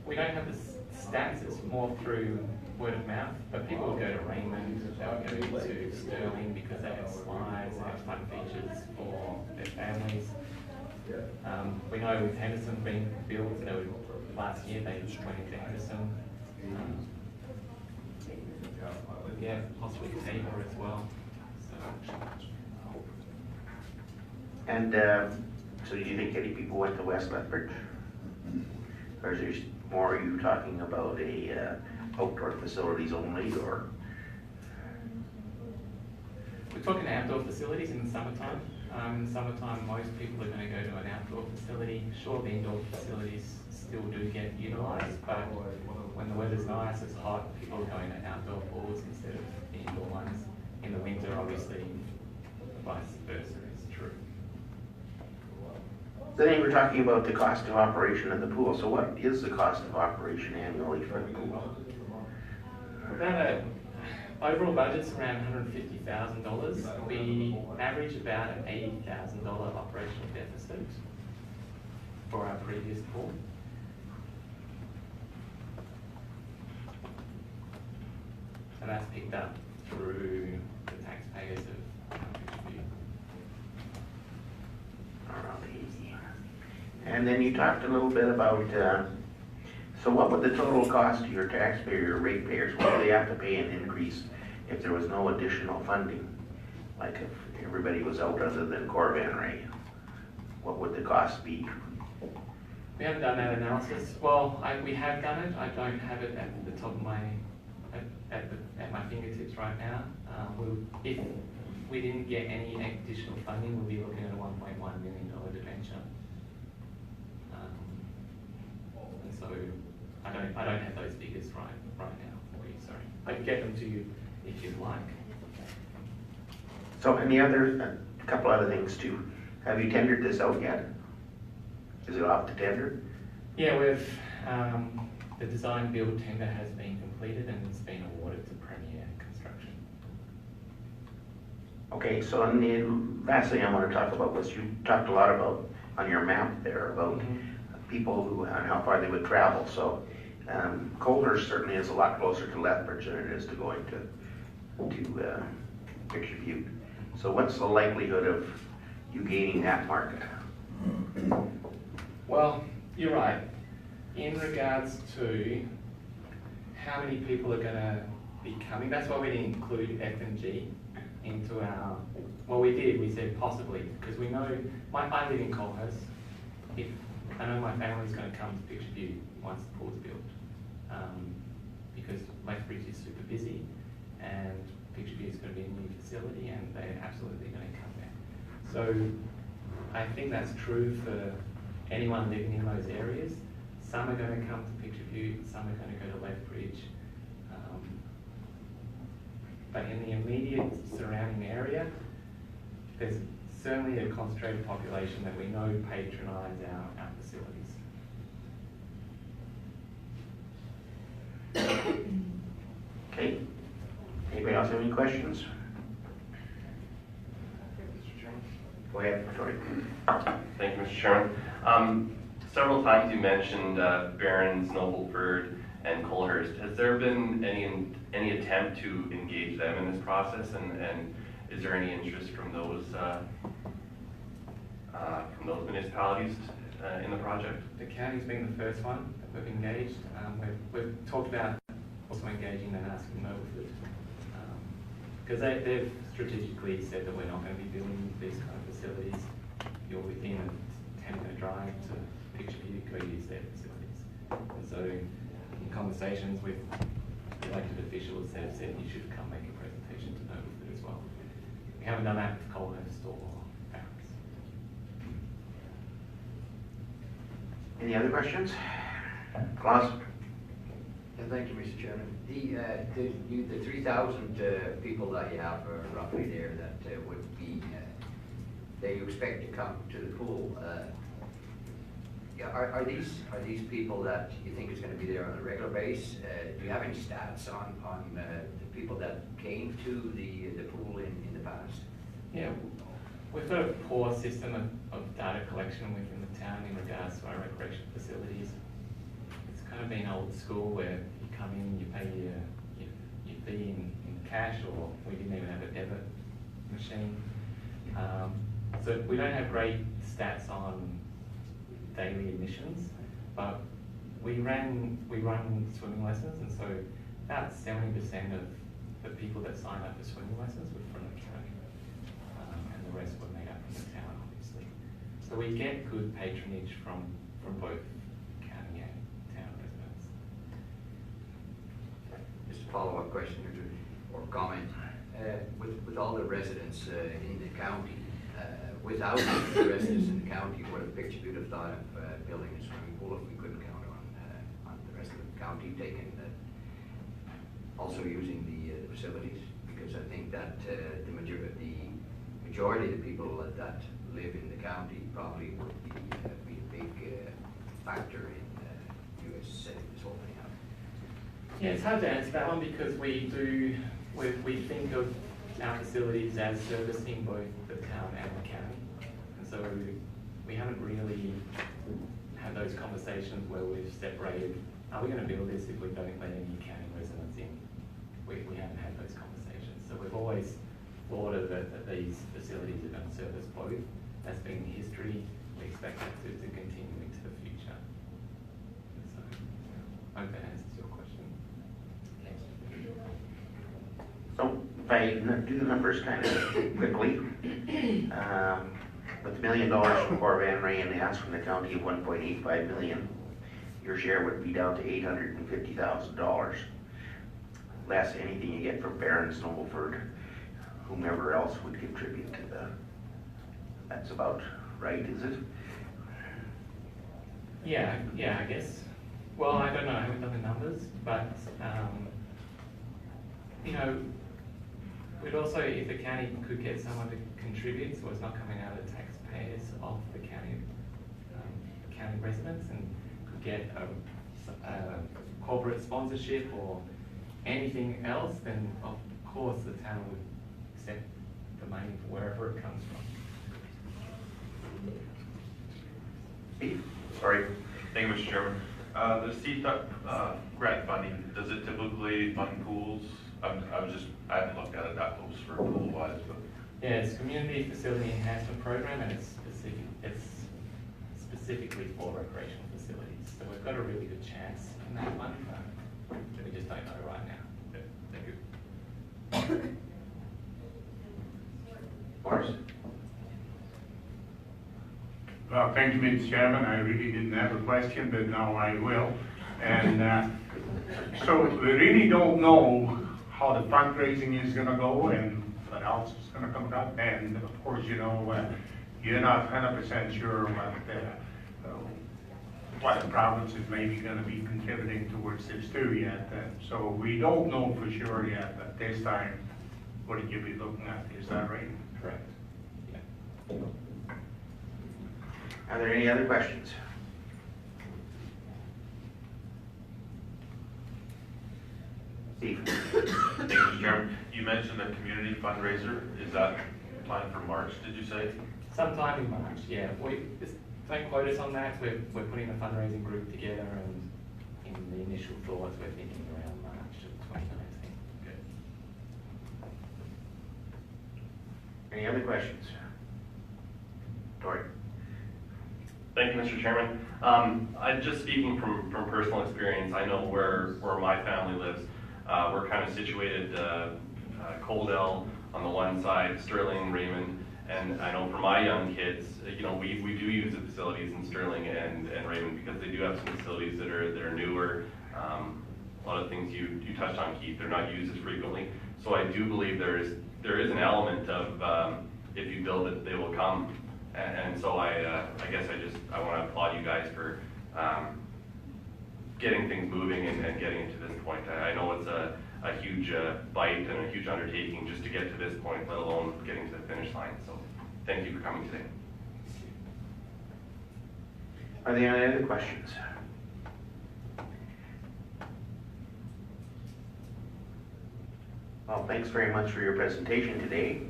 We don't have the stats, it's more through word of mouth, but people will go to Raymond, they'll go to Sterling because they have slides, they have fun features for their families. We know with Henderson being built, last year they went into Henderson. Yeah, possibly Tabor as well. So. And so do you think any people went to West Lethbridge? Or is there more, are you talking about outdoor facilities only, or? We're talking outdoor facilities in the summertime. In the summertime, most people are going to go to an outdoor facility. Sure, the indoor facilities still do get utilised, but when the weather's nice, it's hot, people are going to outdoor pools instead of the indoor ones. In the winter, obviously, vice versa is true. Then you were talking about the cost of operation of the pool. So what is the cost of operation annually for the pool? Overall budget's around $150,000. We average about an $80,000 operational deficit for our previous pool. And that's picked up through the taxpayers of Picturebute. Around 80. And then you talked a little bit about, so what would the total cost to your taxpayer, your ratepayers, what would they have to pay an increase if there was no additional funding? Like if everybody was out other than Corvan Ray, what would the cost be? We haven't done that analysis. Well, we have done it. I don't have it at the top of my, at my fingertips right now. If we didn't get any additional funding, we'll be looking at a $1.1 million debenture. And so I don't have those figures right now for you. Sorry, I can get them to you if you'd like. So, and the other, a couple other things too. Have you tendered this out yet? Is it off to tender? Yeah, the design build tender has been completed and it's been awarded to Premier Construction. Okay, so and the last thing I want to talk about was you talked a lot about on your map there about people who and how far they would travel. So Coulter certainly is a lot closer to Lethbridge than it is to going to Picturebute. So what's the likelihood of you gaining that market? Well, you're right. In regards to how many people are going to be coming, that's why we didn't include F&G into our, well we did, we said possibly, because we know, I live in Colhurst. I know my family's going to come to Picturebute once the pool's built, because Lethbridge is super busy and Picturebute is going to be a new facility and they're absolutely going to come there. So I think that's true for anyone living in those areas. Some are going to come to Picturebute, some are going to go to Lethbridge. But in the immediate surrounding area, there's certainly a concentrated population that we know patronise our facilities. Okay. Anybody else have any questions? Go ahead, Tori. Thank you, Mr. Chairman. Several times you mentioned Barron's, Nobleford, and Colhurst. Has there been any attempt to engage them in this process, and is there any interest from those municipalities in the project? The county's been the first one that we've engaged. We've talked about also engaging and asking Nobleford. because they've strategically said that we're not going to be building these kind of facilities. You're within a 10-minute drive to Picture Beauty, go use their facilities. And so in conversations with elected officials, they've said you should come make a presentation to Nobleford as well. We haven't done that with Colhurst or Barracks. Any other questions? Klaus? Yeah, thank you, Mr. Chairman. The 3,000 people that you have roughly there that would be, that you expect to come to the pool, yeah, are these people that you think is going to be there on a regular basis? Do you have any stats on the people that came to the pool in the past? Yeah, we've got a poor system of data collection within the town in regards to our recreation facilities. It's kind of been old school where you come in, you pay your fee in cash, or we didn't even have a debit machine. So we don't have great stats on daily admissions, but we run swimming lessons, and so about 70% of the people that sign up for swimming lessons were from the county, and the rest were made up from the town, obviously. So we get good patronage from both county and town residents. Just a follow-up question or comment. With all the residents in the county, without the residents in the county, what a Picture Beauty have thought of building a swimming pool if we couldn't count on the rest of the county taking also using the facilities? Because I think that the majority of the people that live in the county probably would be a big factor in US setting this whole thing up. Yeah, it's hard to answer that one because we think of our facilities as servicing both the town and the county. And so we haven't really had those conversations where we've separated, are we going to build this if we don't let any county residents in? We haven't had those conversations. So we've always thought of it that these facilities are going to service both. That's been history. We expect that to continue into the future. So I hope that answers your question. So if I do the numbers kind of quickly, with $1 million from Corps Van Ray and the ask from the county of $1.85 million, your share would be down to $850,000. Less anything you get from Barron's, Nobleford, whomever else would contribute to the. That's about right, is it? Yeah, I guess. Well, I don't know, I haven't done the numbers, but, you know, we'd also, if the county could get someone to contribute, so it's not coming out of the taxpayers of the county residents, and could get a corporate sponsorship or anything else, then of course the town would accept the money wherever it comes from. Steve? Sorry. Thank you, Mr. Chairman. The CTUP grant funding, does it typically fund pools? I haven't looked at it that close for pool wise, but. Yeah, it's Community Facility Enhancement Program, and it's specifically for recreational facilities. So we've got a really good chance in that one, but we just don't know right now. Okay, thank you. Boris? Well, thank you, Mr. Chairman. I really didn't have a question, but now I will. And so we really don't know how the fundraising is gonna go and what else is gonna come up. And of course, you know, you're not 100% sure what the province is maybe gonna be contributing towards this too yet. So we don't know for sure yet at this time. What did you be looking at? Is that right? Correct. Yeah. Are there any other questions? Steve? Thank you, Mr. Chairman. You mentioned a community fundraiser. Is that planned for March, did you say? Sometime in March, yeah. Don't quote us on that. We're putting a fundraising group together, and in the initial thoughts, we're thinking around March of 2019. Okay. Any other questions? Tori? Thank you, Mr. Chairman. I'm just speaking from personal experience. I know where my family lives. We're kind of situated Coldell on the one side, Sterling, Raymond, and I know for my young kids, you know, we do use the facilities in Sterling and Raymond because they do have some facilities that are newer. A lot of things you touched on, Keith, they're not used as frequently. So I do believe there is an element of if you build it, they will come. And so I guess I want to applaud you guys for getting things moving and getting it to this point. I know it's a huge bite and a huge undertaking just to get to this point, let alone getting to the finish line. So thank you for coming today. Are there any other questions? Well, thanks very much for your presentation today,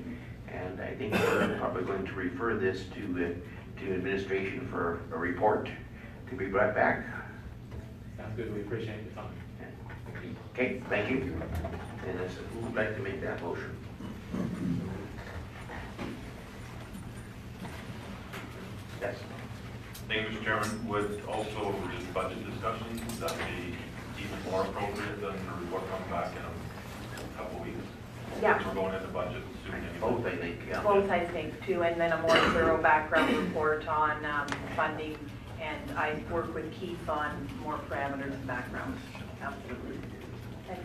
and I think we're probably going to refer this to administration for a report to be brought back. Sounds good, we appreciate your time. Okay, thank you. And who would like to make that motion? Yes. Thank you, Mr. Chairman. Would also just budget discussions, would that be even more appropriate than the report coming back in a couple weeks? Yeah. We're going into budget soon anyway. Both, I think, yeah. Both, I think, too, and then a more thorough background report on funding, and I work with Keith on more parameters and background. Absolutely. Thanks.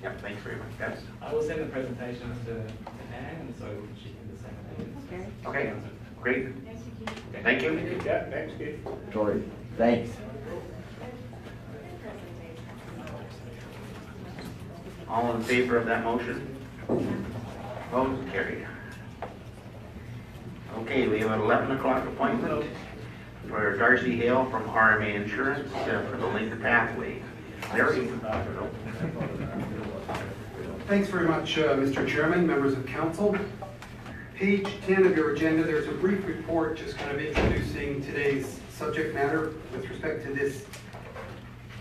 Yep, thanks very much. Yes. I will send the presentations to Anne, and so she can disseminate it. Okay, great. Okay. Thank you. Yeah, thanks, Keith. Tori, thanks. All in favor of that motion? Opposed? Carried. Okay, we have an 11 o'clock appointment for Darcy Hale from RMA Insurance for the Link Pathway. Larry? Thanks very much, Mr. Chairman, members of council. Page 10 of your agenda, there's a brief report just kind of introducing today's subject matter with respect to this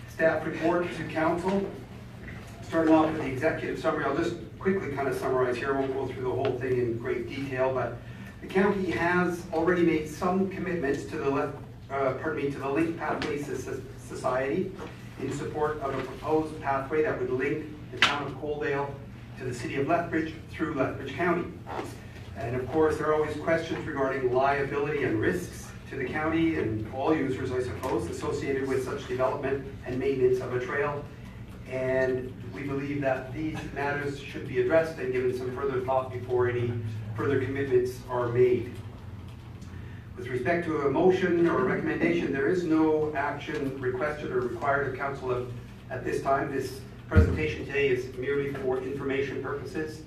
staff report to council. Starting off with the executive summary, I'll just quickly kind of summarize here. I won't go through the whole thing in great detail, but the county has already made some commitments to the Link Pathway Society in support of a proposed pathway that would link the town of Coaldale to the city of Lethbridge through Lethbridge County. And of course, there are always questions regarding liability and risks to the county and all users, I suppose, associated with such development and maintenance of a trail. And we believe that these matters should be addressed and given some further thought before any further commitments are made. With respect to a motion or a recommendation, there is no action requested or required of council at this time. This presentation today is merely for information purposes.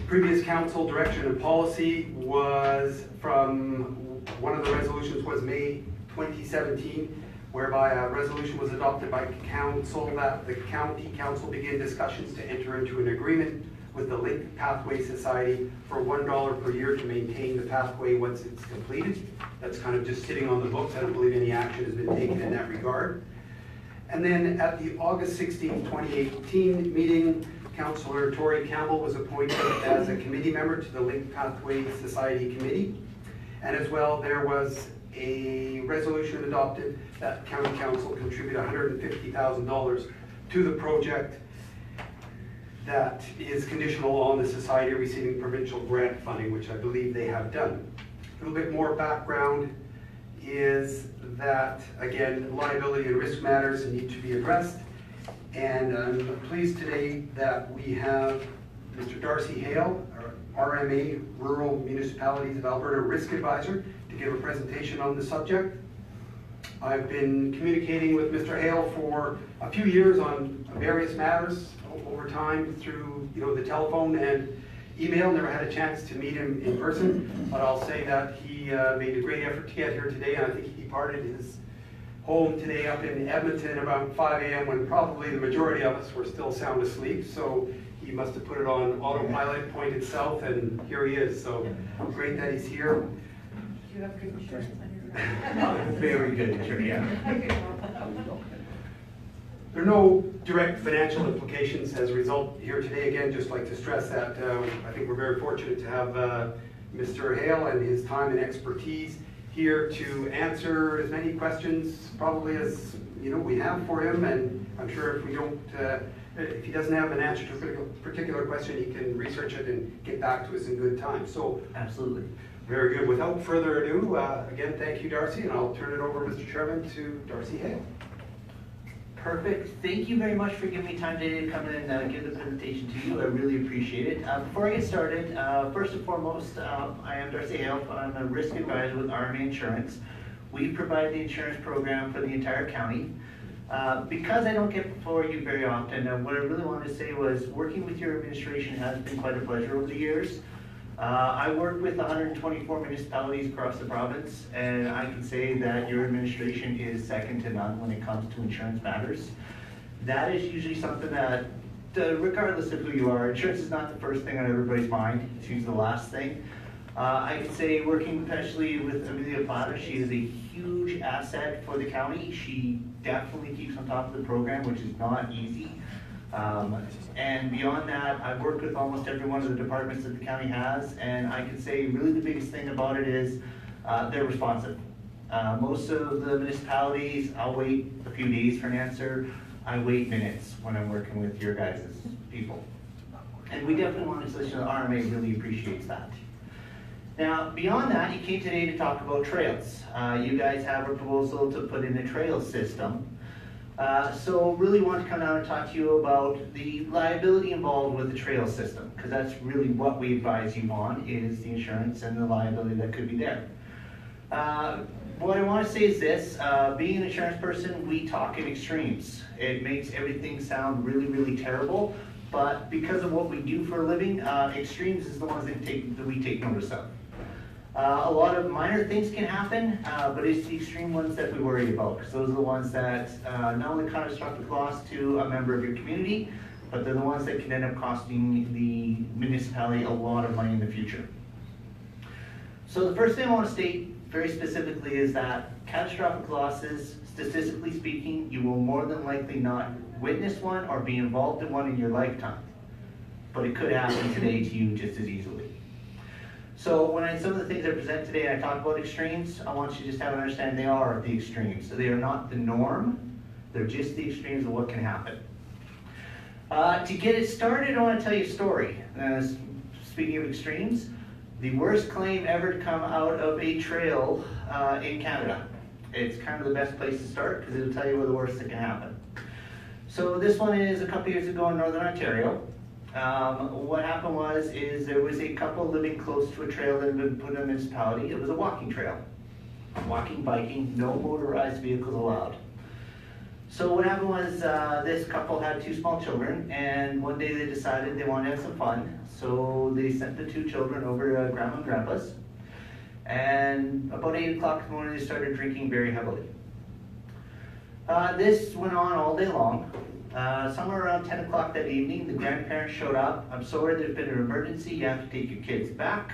Previous council direction and policy was from, one of the resolutions was May 2017, whereby a resolution was adopted by council that the county council begin discussions to enter into an agreement with the Link Pathway Society for $1 per year to maintain the pathway once it's completed. That's kind of just sitting on the books. I don't believe any action has been taken in that regard. And then at the August 16, 2018 meeting, Councillor Tori Campbell was appointed as a committee member to the Link Pathway Society Committee. And as well, there was a resolution adopted that County Council contribute $150,000 to the project that is conditional on the society receiving provincial grant funding, which I believe they have done. A little bit more background is that, again, liability and risk matters need to be addressed. And I'm pleased today that we have Mr. Darcy Hale, our RMA, Rural Municipalities of Alberta Risk Advisor, to give a presentation on the subject. I've been communicating with Mr. Hale for a few years on various matters over time through the telephone and email. Never had a chance to meet him in person, but I'll say that he made a great effort to get here today, and I think he departed his home today up in Edmonton about 5 a.m. when probably the majority of us were still sound asleep. So he must have put it on autopilot, pointed south, and here he is. So great that he's here. Do you have good insurance on your Very good, yeah. There are no direct financial implications as a result here today. Again, just like to stress that I think we're very fortunate to have Mr. Hale and his time and expertise here to answer as many questions probably as we have for him. And I'm sure if we don't if he doesn't have an answer to a particular question, he can research it and get back to us in good time. So, Absolutely. very good. Without further ado, again, thank you, Darcy, and I'll turn it over, Mr. Chairman, to Darcy Hale. Perfect. Thank you very much for giving me time today to come in and give the presentation to you. I really appreciate it. Before I get started, first and foremost, I am Darcy Hale. I'm a risk advisor with RMA Insurance. We provide the insurance program for the entire county. Because I don't get before you very often, what I really wanted to say was working with your administration has been quite a pleasure over the years. I work with 124 municipalities across the province, and I can say that your administration is second to none when it comes to insurance matters. That is usually something that, regardless of who you are, insurance is not the first thing on everybody's mind. It's usually the last thing. I can say working especially with Amelia Platter, she is a huge asset for the county. She definitely keeps on top of the program, which is not easy. And beyond that, I've worked with almost every one of the departments that the county has, and I can say really the biggest thing about it is they're responsive. Most of the municipalities, I'll wait a few days for an answer. I wait minutes when I'm working with your guys' people. And we definitely want to let you know the RMA really appreciates that. Now, beyond that, you came today to talk about trails. You guys have a proposal to put in a trail system. So really want to come down and talk to you about the liability involved with the trail system, because that's really what we advise you on, is the insurance and the liability that could be there. What I want to say is this, being an insurance person, we talk in extremes. It makes everything sound really, really terrible, but because of what we do for a living, extremes is the ones that we take notice of. A lot of minor things can happen, but it's the extreme ones that we worry about, because those are the ones that not only catastrophic loss to a member of your community, but they're the ones that can end up costing the municipality a lot of money in the future. So the first thing I want to state very specifically is that catastrophic losses, statistically speaking, you will more than likely not witness one or be involved in one in your lifetime, but it could happen today to you just as easily. So when some of the things I present today and I talk about extremes, I want you to just have an understanding they are the extremes. So they are not the norm, they're just the extremes of what can happen. To get it started, I want to tell you a story. Speaking of extremes, the worst claim ever to come out of a trail in Canada. It's kind of the best place to start because it'll tell you where the worst that can happen. So this one is a couple years ago in Northern Ontario. What happened was there was a couple living close to a trail that had been put in a municipality. It was a walking trail. Walking, biking, no motorized vehicles allowed. So what happened was this couple had two small children, and one day they decided they wanted to have some fun. So they sent the two children over to Grandma and Grandpa's. And about 8 o'clock in the morning they started drinking very heavily. This went on all day long. Somewhere around 10 o'clock that evening, the grandparents showed up. I'm sorry, there's been an emergency. You have to take your kids back.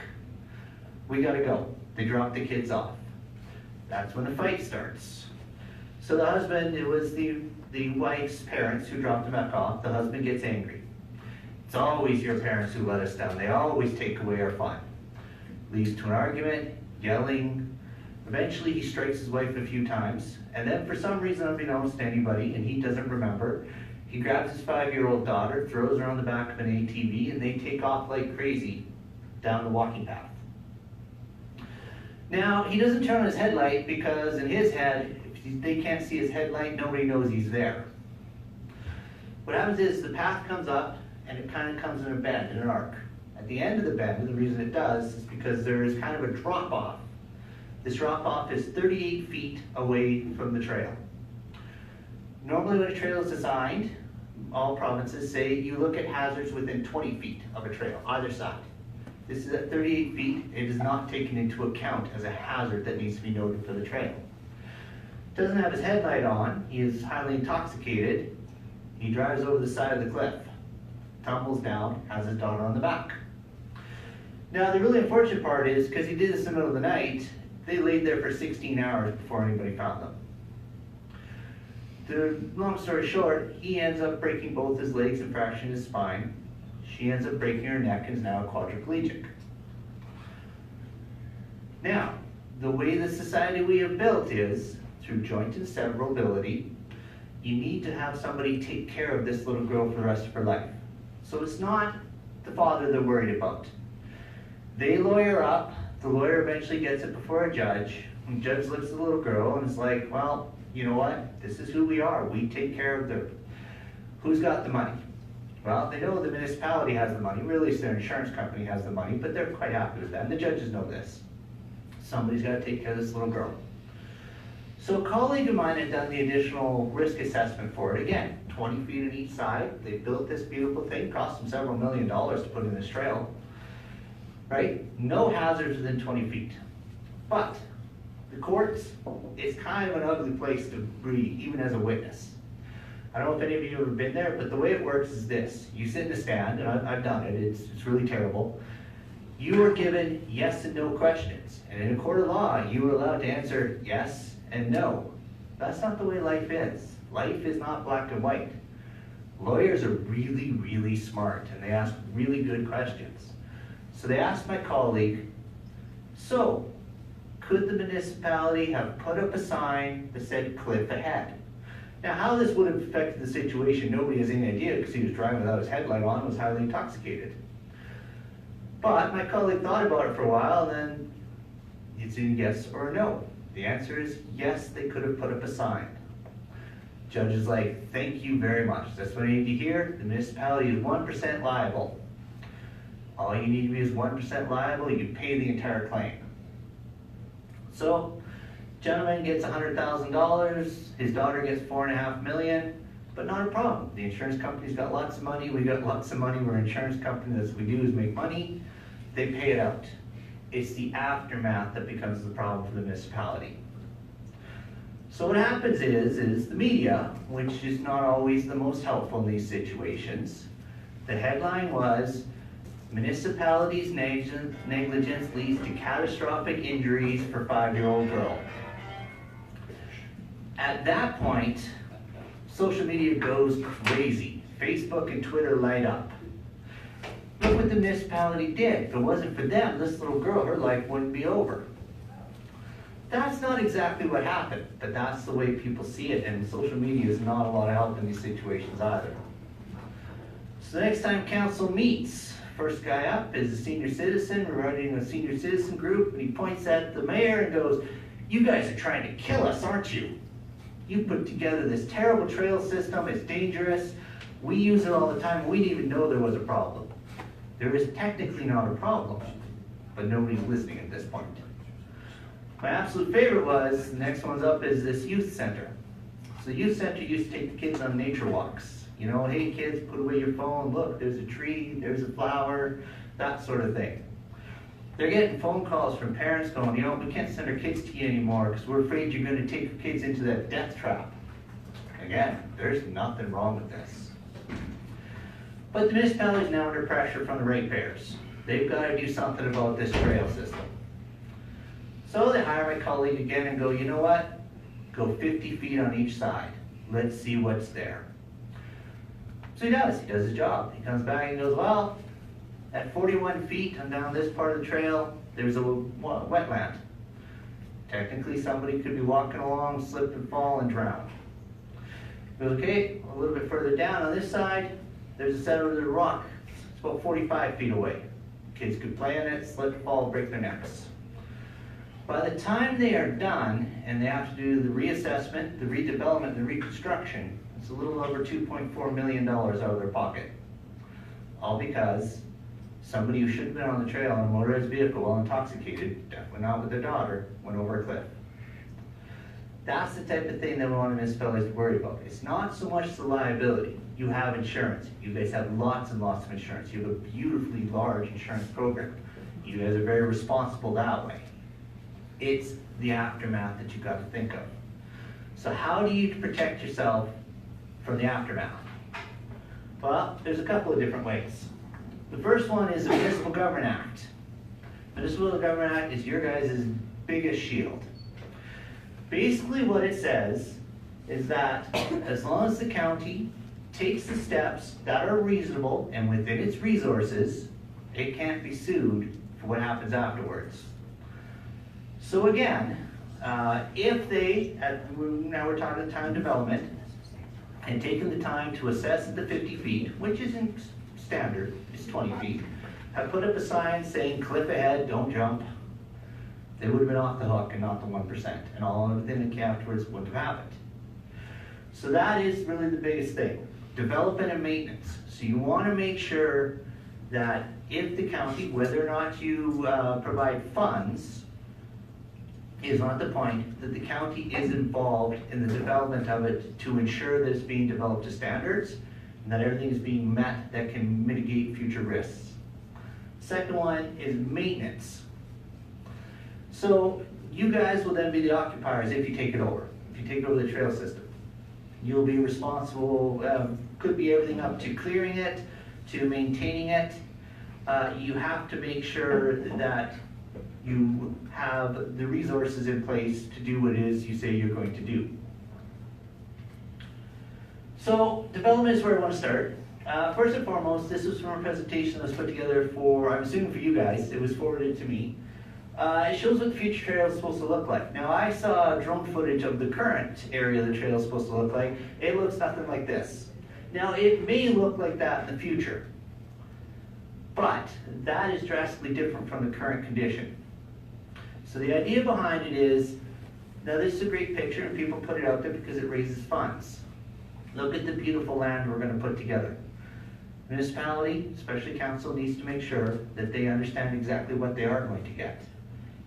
We gotta go. They dropped the kids off. That's when the fight starts. So the husband, it was the wife's parents who dropped them back off. The husband gets angry. It's always your parents who let us down. They always take away our fun. Leads to an argument, yelling. Eventually he strikes his wife a few times. And then for some reason unbeknownst to anybody, and he doesn't remember, he grabs his 5-year-old daughter, throws her on the back of an ATV, and they take off like crazy down the walking path. Now, he doesn't turn on his headlight because in his head, if they can't see his headlight, nobody knows he's there. What happens is the path comes up and it kind of comes in a bend, in an arc. At the end of the bend, and the reason it does is because there is kind of a drop-off. This drop-off is 38 feet away from the trail. Normally when a trail is designed, all provinces say you look at hazards within 20 feet of a trail, either side. This is at 38 feet. It is not taken into account as a hazard that needs to be noted for the trail. Doesn't have his headlight on. He is highly intoxicated. He drives over the side of the cliff, tumbles down, has his daughter on the back. Now the really unfortunate part is, because he did this in the middle of the night, they laid there for 16 hours before anybody found them. The long story short, he ends up breaking both his legs and fracturing his spine. She ends up breaking her neck and is now quadriplegic. Now, the way the society we have built is, through joint and severability, you need to have somebody take care of this little girl for the rest of her life. So it's not the father they're worried about. They lawyer up, the lawyer eventually gets it before a judge, and the judge looks at the little girl and is like, well, you know what, this is who we are, we take care of the, who's got the money? Well, they know the municipality has the money, really it's their insurance company has the money, but they're quite happy with that, and the judges know this. Somebody's got to take care of this little girl. So a colleague of mine had done the additional risk assessment for it. Again, 20 feet on each side. They built this beautiful thing, cost them several $1 million to put in this trail. Right? No hazards within 20 feet. But the courts, it's kind of an ugly place to be, even as a witness. I don't know if any of you have ever been there, but the way it works is this. You sit in a stand, and I've done it, it's really terrible. You are given yes and no questions. And in a court of law, you are allowed to answer yes and no. That's not the way life is. Life is not black and white. Lawyers are really, really smart, and they ask really good questions. So they asked my colleague, so could the municipality have put up a sign that said cliff ahead? Now, how this would have affected the situation, nobody has any idea, because he was driving without his headlight on and was highly intoxicated. But my colleague thought about it for a while, and then it's either yes or no. The answer is yes, they could have put up a sign. Judge is like, thank you very much. That's what I need to hear. The municipality is 1% liable. All you need to be is 1% liable, you pay the entire claim. So, gentleman gets $100,000, his daughter gets $4.5 million, but not a problem. The insurance company's got lots of money, we got lots of money, we're an insurance company, that's what we do is make money, they pay it out. It's the aftermath that becomes the problem for the municipality. So what happens is the media, which is not always the most helpful in these situations, the headline was, municipality's negligence leads to catastrophic injuries for 5-year-old girl. At that point, social media goes crazy. Facebook and Twitter light up. Look what the municipality did. If it wasn't for them, this little girl, her life wouldn't be over. That's not exactly what happened, but that's the way people see it, and social media is not a lot of help in these situations either. So the next time council meets, first guy up is a senior citizen. We're running a senior citizen group, and he points at the mayor and goes, you guys are trying to kill us, aren't you? You put together this terrible trail system, it's dangerous. We use it all the time, we didn't even know there was a problem. There is technically not a problem, but nobody's listening at this point. My absolute favorite was, the next one's up, is this youth center. So the youth center used to take the kids on nature walks. You know, hey kids, put away your phone, look, there's a tree, there's a flower, that sort of thing. They're getting phone calls from parents going, you know, we can't send our kids to you anymore because we're afraid you're going to take your kids into that death trap. Again, there's nothing wrong with this. But the municipality is now under pressure from the ratepayers. They've got to do something about this trail system. So they hire my colleague again and go, you know what? Go 50 feet on each side. Let's see what's there. So he does his job. He comes back and goes, well, at 41 feet and down this part of the trail, there's a wetland. Technically, somebody could be walking along, slip and fall and drown. He goes, okay, a little bit further down on this side, there's a settlement of rock. It's about 45 feet away. Kids could play on it, slip, fall, break their necks. By the time they are done and they have to do the reassessment, the redevelopment, and the reconstruction, it's a little over $2.4 million out of their pocket. All because somebody who shouldn't have been on the trail in a motorized vehicle while intoxicated, definitely not with their daughter, went over a cliff. That's the type of thing that we want municipalities to worry about. It's not so much the liability. You have insurance. You guys have lots and lots of insurance. You have a beautifully large insurance program. You guys are very responsible that way. It's the aftermath that you've got to think of. So how do you protect yourself from the aftermath? Well, there's a couple of different ways. The first one is the Municipal Government Act. Municipal Government Act is your guys' biggest shield. Basically what it says is that as long as the county takes the steps that are reasonable and within its resources, it can't be sued for what happens afterwards. So again, if they, now we're talking time development, and taken the time to assess at the 50 feet, which isn't standard, it's 20 feet, have put up a sign saying cliff ahead, don't jump, they would have been off the hook and not the 1%, and all of them afterwards wouldn't have happened. So that is really the biggest thing, development and maintenance. So you want to make sure that if the county, whether or not you provide funds, is not the point, that the county is involved in the development of it to ensure that it's being developed to standards and that everything is being met that can mitigate future risks. Second one is maintenance. So you guys will then be the occupiers if you take it over, if you take over the trail system. You'll be responsible, could be everything up to clearing it, to maintaining it. You have to make sure that you have the resources in place to do what it is you say you're going to do. So development is where I want to start. First and foremost, this was from a presentation that was put together for, I'm assuming for you guys, it was forwarded to me. It shows what the future trail is supposed to look like. Now I saw drone footage of the current area the trail is supposed to look like. It looks nothing like this. Now it may look like that in the future, but that is drastically different from the current condition. So the idea behind it is, now this is a great picture and people put it out there because it raises funds. Look at the beautiful land we're going to put together. Municipality, especially council, needs to make sure that they understand exactly what they are going to get.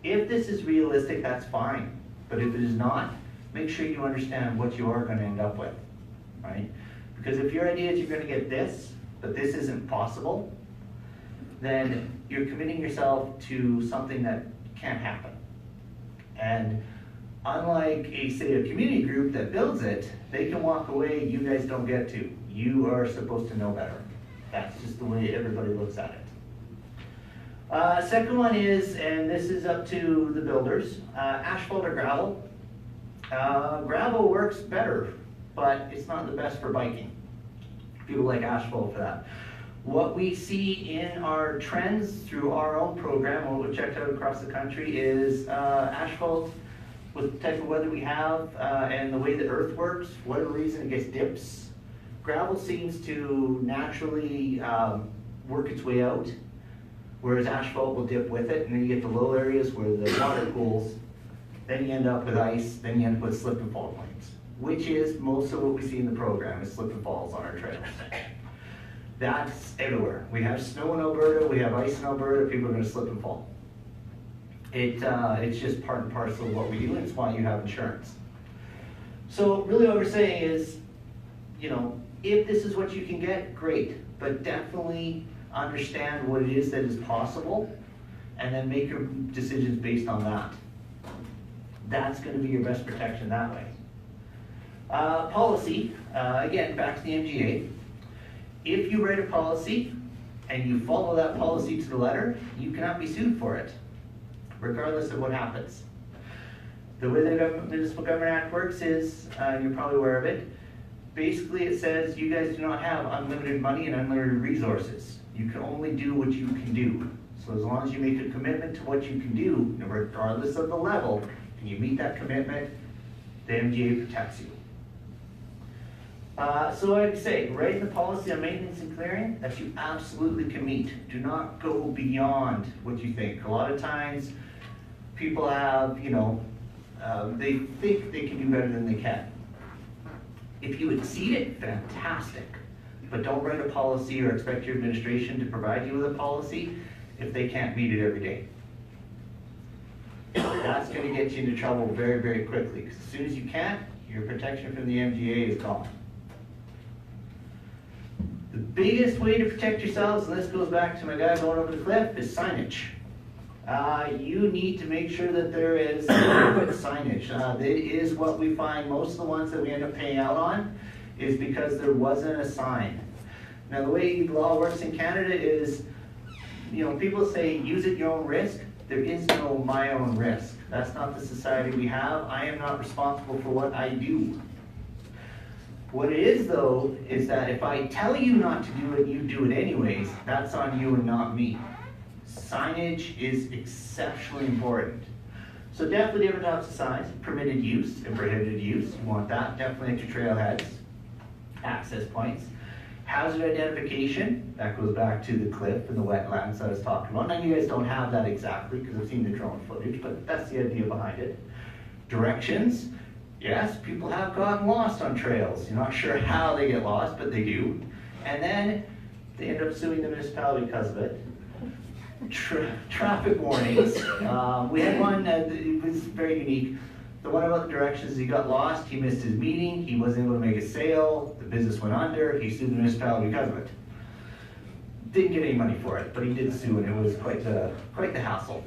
If this is realistic, that's fine. But if it is not, make sure you understand what you are going to end up with, right? Because if your idea is you're going to get this, but this isn't possible, then you're committing yourself to something that can't happen. And unlike say a community group that builds it, they can walk away, you guys don't get to. You are supposed to know better. That's just the way everybody looks at it. Second one is, and this is up to the builders, asphalt or gravel. Gravel works better, but it's not the best for biking. People like asphalt for that. What we see in our trends through our own program, what we've checked out across the country, is asphalt, with the type of weather we have and the way the earth works, for whatever reason it gets dips. Gravel seems to naturally work its way out, whereas asphalt will dip with it, and then you get the low areas where the water pools, then you end up with ice, then you end up with slip and fall plains, which is most of what we see in the program, is slip and falls on our trails. That's everywhere. We have snow in Alberta, we have ice in Alberta, people are going to slip and fall. It's just part and parcel of what we do, and it's why you have insurance. So really what we're saying is, you know, if this is what you can get, great, but definitely understand what it is that is possible, and then make your decisions based on that. That's going to be your best protection that way. Policy, again, back to the MGA. If you write a policy and you follow that policy to the letter, you cannot be sued for it, regardless of what happens. The way the Municipal Government Act works is, and you're probably aware of it, basically it says you guys do not have unlimited money and unlimited resources. You can only do what you can do. So as long as you make a commitment to what you can do, regardless of the level, and you meet that commitment, the MGA protects you. So I'd say, write the policy on maintenance and clearing that you absolutely can meet. Do not go beyond what you think. A lot of times, people have, you know, they think they can do better than they can. If you exceed it, fantastic. But don't write a policy or expect your administration to provide you with a policy if they can't meet it every day. That's going to get you into trouble very, very quickly. Because as soon as you can't, your protection from the MGA is gone. The biggest way to protect yourselves, and this goes back to my guy going over the cliff, is signage. You need to make sure that there is adequate signage. That is what we find most of the ones that we end up paying out on is because there wasn't a sign. Now the way the law works in Canada is, you know, people say use at your own risk. There is no my own risk. That's not the society we have. I am not responsible for what I do. What it is, though, is that if I tell you not to do it, you do it anyways, that's on you and not me. Signage is exceptionally important. So definitely different types of signs, permitted use and prohibited use. You want that definitely at your trailheads. access points. Hazard identification, that goes back to the cliff and the wetlands I was talking about. Now you guys don't have that exactly because I've seen the drone footage, but that's the idea behind it. Directions, yes, people have gotten lost on trails. You're not sure how they get lost, but they do. And then they end up suing the municipality because of it. Traffic warnings. We had one, it was very unique. The one about the directions, he got lost, he missed his meeting, he wasn't able to make a sale, the business went under, he sued the municipality because of it. Didn't get any money for it, but he did sue, and it was quite the hassle.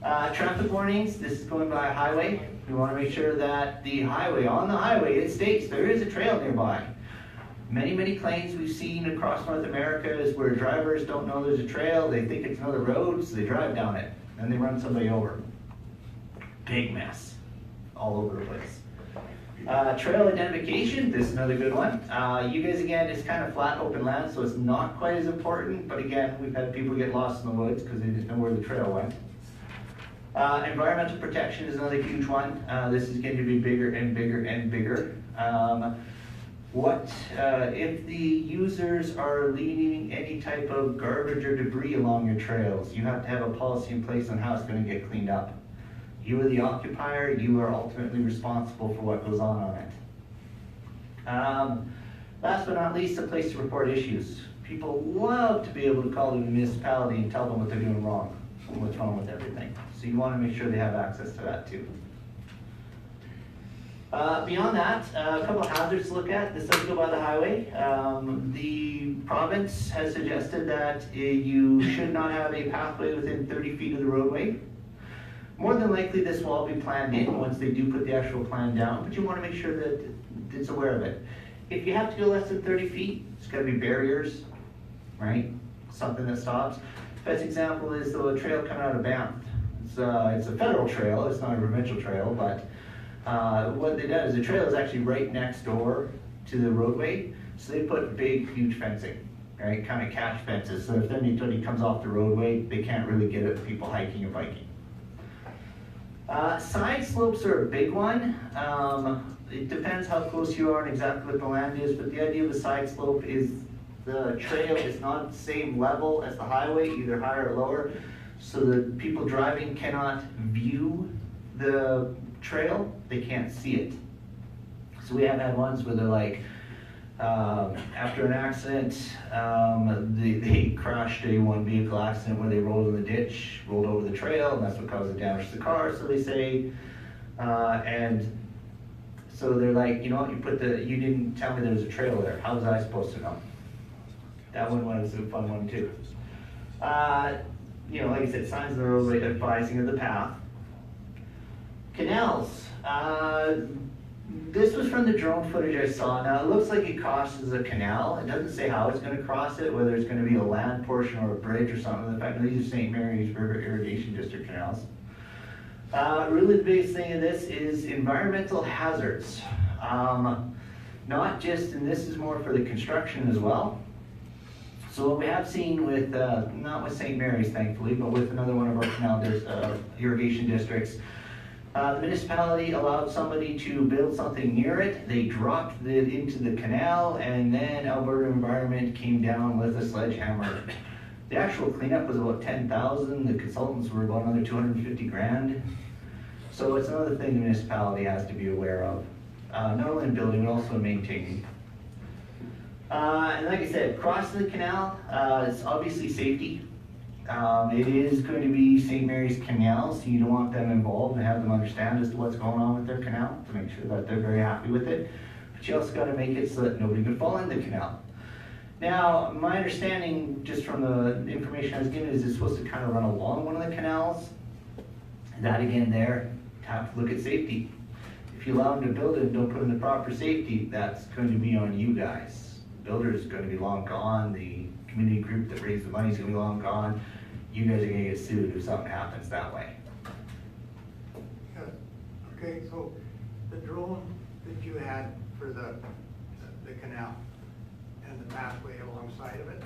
Traffic warnings, this is going by a highway. We want to make sure that on the highway, it states there is a trail nearby. Many claims we've seen across North America is where drivers don't know there's a trail, they think it's another road, so they drive down it, and they run somebody over. Big mess all over the place. Trail identification, this is another good one. You guys, again, it's kind of flat open land, so it's not quite as important, but again, we've had people get lost in the woods because they didn't know where the trail went. Environmental protection is another huge one. This is going to be bigger and bigger and bigger. If the users are leaving any type of garbage or debris along your trails, you have to have a policy in place on how it's going to get cleaned up. You are the occupier, you are ultimately responsible for what goes on it. Last but not least, a place to report issues. People love to be able to call the municipality and tell them what they're doing wrong and what's wrong with everything. So you want to make sure they have access to that too. Beyond that, a couple of hazards to look at. This does go by the highway. The province has suggested that you should not have a pathway within 30 feet of the roadway. More than likely, this will all be planned in once they do put the actual plan down, but you want to make sure that it's aware of it. If you have to go less than 30 feet, it's got to be barriers, right? Something that stops. Best example is the trail coming out of Banff. It's a federal trail, it's not a provincial trail, but what they do is the trail is actually right next door to the roadway, so they put big, huge fencing, right? Kind of catch fences, so if anybody comes off the roadway, they can't really get at people hiking or biking. Side slopes are a big one. It depends how close you are and exactly what the land is, but the idea of a side slope is the trail is not at the same level as the highway, either higher or lower, so the people driving cannot view the trail, they can't see it. So we have had ones where they're like, after an accident, they crashed one vehicle accident where they rolled in the ditch, rolled over the trail, and that's what caused the damage to the car, so they say. And so they're like, you know what, you didn't tell me there was a trail there. How was I supposed to know? That one was a fun one too. Like I said, signs of the roadway advising of the path. Canals. This was from the drone footage I saw. Now it looks like it crosses a canal. It doesn't say how it's going to cross it, whether it's going to be a land portion or a bridge or something. In fact, these are St. Mary's River Irrigation District canals. Really the biggest thing in this is environmental hazards. Not just, and this is more for the construction as well. So what we have seen with, not with St. Mary's thankfully, but with another one of our canal irrigation districts, the municipality allowed somebody to build something near it. They dropped it into the canal, and then Alberta Environment came down with a sledgehammer. The actual cleanup was about $10,000. The consultants were about another $250,000. So it's another thing the municipality has to be aware of, not only in building but also in maintaining. And like I said, crossing the canal, it's obviously safety. It is going to be St. Mary's Canal, so you don't want them involved and have them understand as to what's going on with their canal to make sure that they're very happy with it. But you also got to make it so that nobody can fall in the canal. Now, my understanding, just from the information I was given, is it's supposed to kind of run along one of the canals. That again there, have to look at safety. If you allow them to build it and don't put in the proper safety, that's going to be on you guys. The builder is going to be long gone. The community group that raised the money is going to be long gone. You guys are going to get sued if something happens that way. Yeah. Okay, so the drone that you had for the canal and the pathway alongside of it,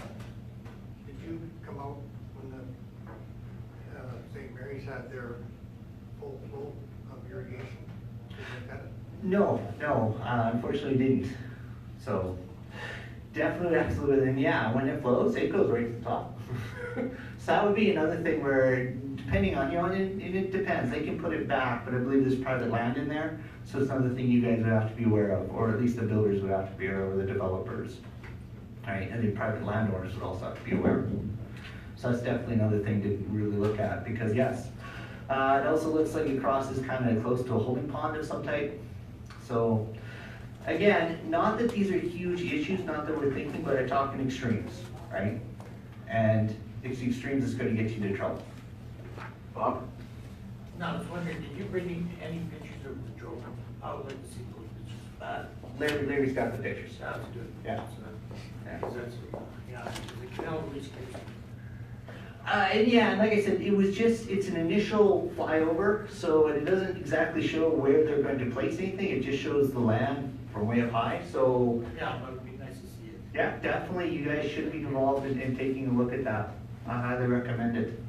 did you come out when the St. Mary's had their full flow of irrigation? Did you look at it? No, unfortunately didn't. So definitely absolutely, and yeah, when it flows, it goes right to the top. So that would be another thing where, depending on, and it depends, they can put it back, but I believe there's private land in there, so it's another thing you guys would have to be aware of, or at least the builders would have to be aware of, or the developers. Right, and the private landowners would also have to be aware. So that's definitely another thing to really look at, because yes, it also looks like it crosses kind of close to a holding pond of some type. So, again, not that these are huge issues, not that we're thinking, but I talk in extremes, right? And it's the extremes that's going to get you into trouble. Bob? No, I was wondering, did you bring any pictures of the drone? I would like to see those pictures. Larry's got the pictures. Sounds good. Yeah. Because that's, yeah, the canal reach case. And yeah, and like I said, it's an initial flyover, so it doesn't exactly show where they're going to place anything, it just shows the land from way up high, so. Yeah, but it'd be nice to see it. Yeah, definitely, you guys should be involved in taking a look at that. I highly recommend it.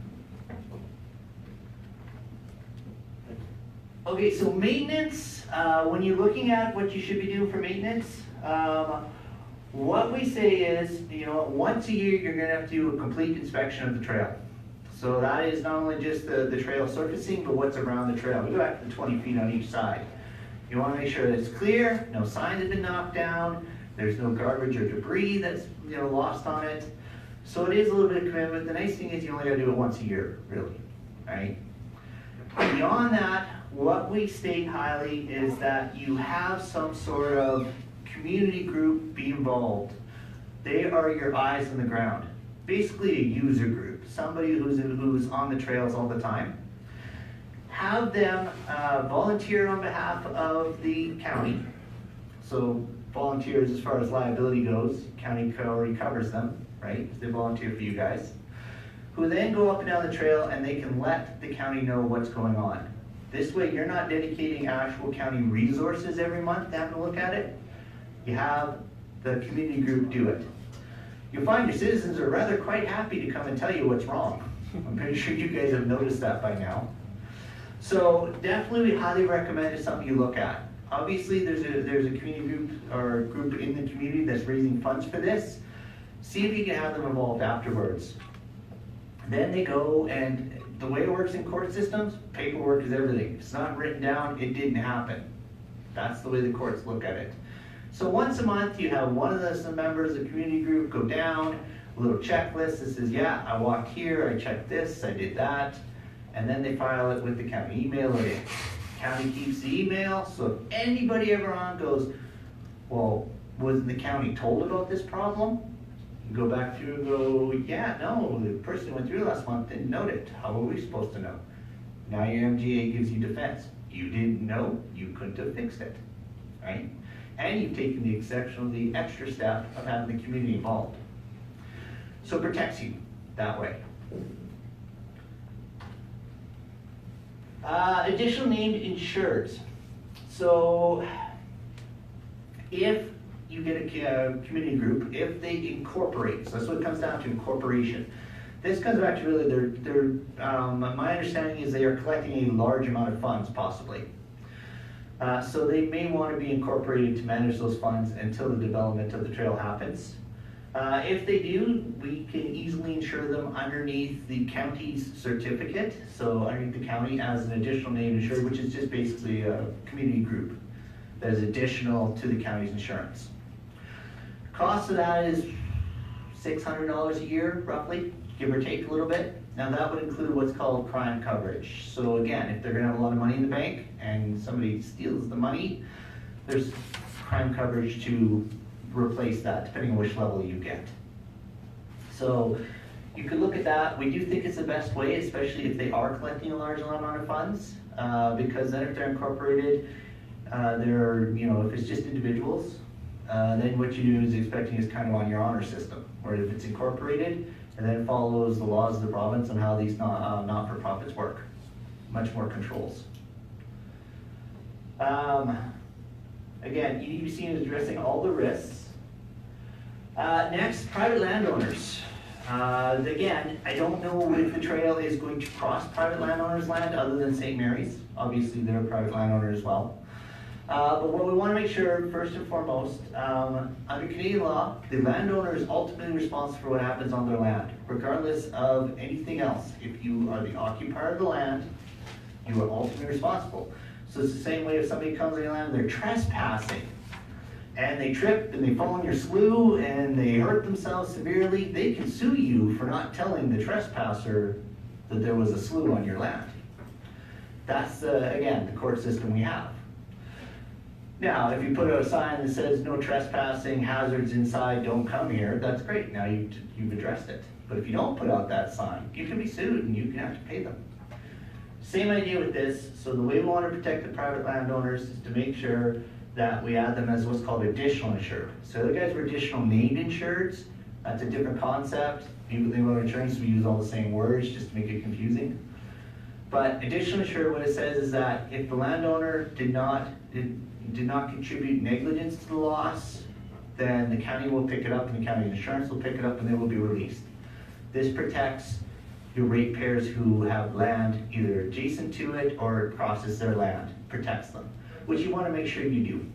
Okay, so maintenance, when you're looking at what you should be doing for maintenance, what we say is, once a year, you're gonna have to do a complete inspection of the trail. So that is not only just the trail surfacing, but what's around the trail. We go back to 20 feet on each side. You wanna make sure that it's clear, no signs have been knocked down, there's no garbage or debris that's, lost on it. So it is a little bit of commitment. The nice thing is you only gotta do it once a year, really, right? Beyond that, what we state highly is that you have some sort of community group be involved. They are your eyes on the ground. Basically a user group, somebody who's on the trails all the time. Have them volunteer on behalf of the county. So volunteers as far as liability goes, county already covers them, right? They volunteer for you guys. Who then go up and down the trail and they can let the county know what's going on. This way you're not dedicating actual county resources every month to have a look at it. You have the community group do it. You'll find your citizens are rather quite happy to come and tell you what's wrong. I'm pretty sure you guys have noticed that by now. So definitely we highly recommend it's something you look at. Obviously there's a community group or group in the community that's raising funds for this. See if you can have them involved afterwards. Then they go, and the way it works in court systems, paperwork is everything. If it's not written down, it didn't happen. That's the way the courts look at it. So once a month, you have one of the members of the community group go down, a little checklist that says, yeah, I walked here, I checked this, I did that, and then they file it with the county, email it in. County keeps the email, so if anybody ever on goes, well, wasn't the county told about this problem? You go back through and go, yeah, no, the person who went through last month didn't note it. How were we supposed to know? Now your MGA gives you defense. You didn't know, you couldn't have fixed it, right? And you've taken the extra step of having the community involved. So it protects you that way. Additional named insureds. So if you get a community group, if they incorporate, so that's what it comes down to, incorporation. This comes back to really my understanding is they are collecting a large amount of funds possibly. So they may want to be incorporated to manage those funds until the development of the trail happens. If they do, we can easily insure them underneath the county's certificate, so underneath the county as an additional named insured, which is just basically a community group that is additional to the county's insurance. Cost of that is $600 a year, roughly, give or take a little bit. Now that would include what's called crime coverage. So again, if they're gonna have a lot of money in the bank and somebody steals the money, there's crime coverage to replace that, depending on which level you get. So you could look at that. We do think it's the best way, especially if they are collecting a large amount of funds, because then if they're incorporated, if it's just individuals, then what you do is expecting is kind of on your honor system, where if it's incorporated, and then follows the laws of the province on how these not-for-profits work. Much more controls. Again, you need to be seen as addressing all the risks. Next, private landowners. Again, I don't know if the trail is going to cross private landowners' land other than St. Mary's. Obviously, they're a private landowner as well. But what we want to make sure, first and foremost, under Canadian law, the landowner is ultimately responsible for what happens on their land, regardless of anything else. If you are the occupier of the land, you are ultimately responsible. So it's the same way if somebody comes on your land and they're trespassing, and they trip and they fall in your slough and they hurt themselves severely, they can sue you for not telling the trespasser that there was a slough on your land. That's, again, the court system we have. Now, if you put a sign that says no trespassing, hazards inside, don't come here, that's great, now you've addressed it. But if you don't put out that sign, you can be sued and you can have to pay them. Same idea with this. So the way we want to protect the private landowners is to make sure that we add them as what's called additional insured. So the guys were additional named insureds. That's a different concept. People think about insurance, we use all the same words just to make it confusing. But additional insured, what it says is that if the landowner did not contribute negligence to the loss, then the county will pick it up and the county insurance will pick it up and they will be released. This protects your ratepayers who have land either adjacent to it or crosses their land, protects them, which you want to make sure you do.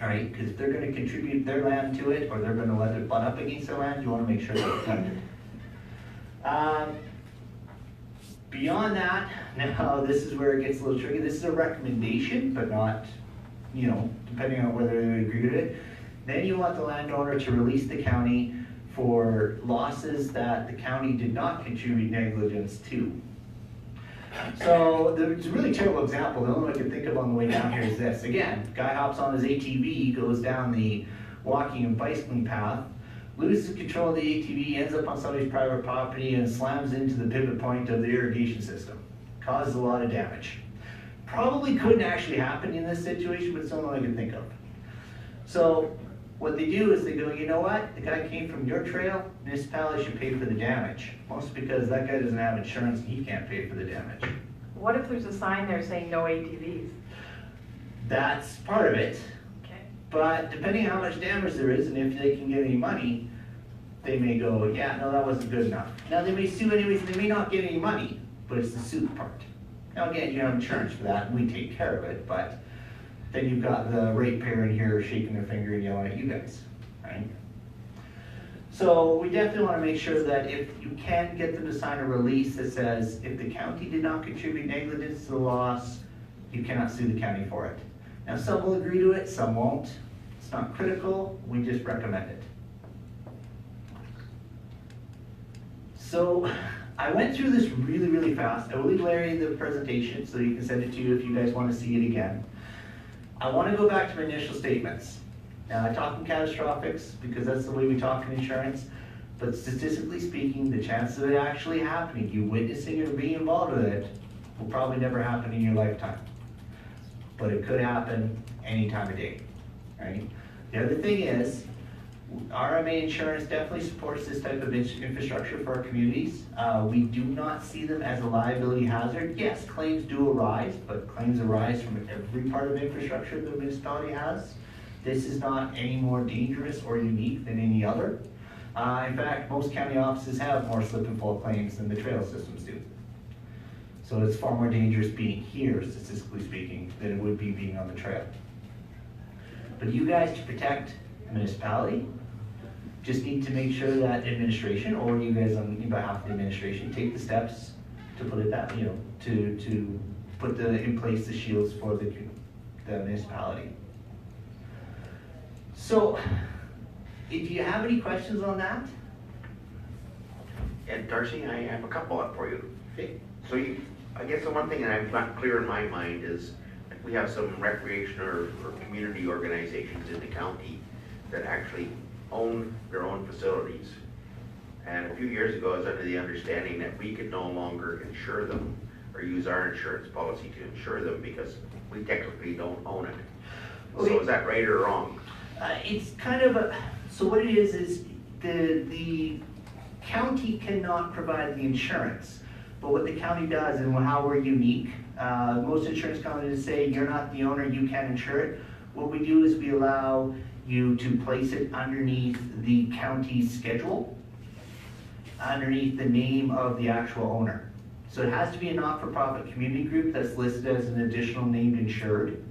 All right, because if they're going to contribute their land to it or they're going to let it butt up against their land, you want to make sure they're protected. Beyond that, now this is where it gets a little tricky. This is a recommendation, but not, depending on whether they agree with it. Then you want the landowner to release the county for losses that the county did not contribute negligence to. So there's a really terrible example. The only one I can think of on the way down here is this. Again, guy hops on his ATV, goes down the walking and bicycling path, loses control of the ATV, ends up on somebody's private property and slams into the pivot point of the irrigation system. Causes a lot of damage. Probably couldn't actually happen in this situation, but it's the only one I can think of. So what they do is they go, you know what, the guy came from your trail, municipality should pay for the damage. Mostly because that guy doesn't have insurance and he can't pay for the damage. What if there's a sign there saying no ATVs? That's part of it. Okay. But depending on how much damage there is and if they can get any money, they may go, yeah, no, that wasn't good enough. Now they may sue anyways and they may not get any money, but it's the suit part. Now again, you have insurance for that and we take care of it, but then you've got the ratepayer in here shaking their finger and yelling at you guys, right? So we definitely want to make sure that if you can get them to sign a release that says if the county did not contribute negligence to the loss, you cannot sue the county for it. Now some will agree to it, some won't. It's not critical, we just recommend it. So I went through this really, really fast. I will leave Larry the presentation so you can send it to you if you guys want to see it again. I want to go back to my initial statements. Now I talk in catastrophics because that's the way we talk in insurance, but statistically speaking, the chance of it actually happening, you witnessing it or being involved with it, will probably never happen in your lifetime. But it could happen any time of day, right? The other thing is, RMA insurance definitely supports this type of infrastructure for our communities. We do not see them as a liability hazard. Yes, claims do arise, but claims arise from every part of infrastructure the municipality has. This is not any more dangerous or unique than any other. In fact, most county offices have more slip and fall claims than the trail systems do. So it's far more dangerous being here, statistically speaking, than it would be being on the trail. But you guys, to protect the municipality, just need to make sure that administration, or you guys on behalf of the administration, take the steps to put it that, to put in place the shields for the municipality. So, do you have any questions on that? And Darcy, I have a couple up for you. Okay. So I guess the one thing that I'm not clear in my mind is we have some recreation or community organizations in the county that actually own their own facilities. And a few years ago, I was under the understanding that we could no longer insure them or use our insurance policy to insure them because we technically don't own it. So is that right or wrong? It's kind of so what it is the county cannot provide the insurance, but what the county does and how we're unique, most insurance companies say you're not the owner, you can't insure it. What we do is we allow you to place it underneath the county's schedule, underneath the name of the actual owner. So it has to be a not-for-profit community group that's listed as an additional named insured,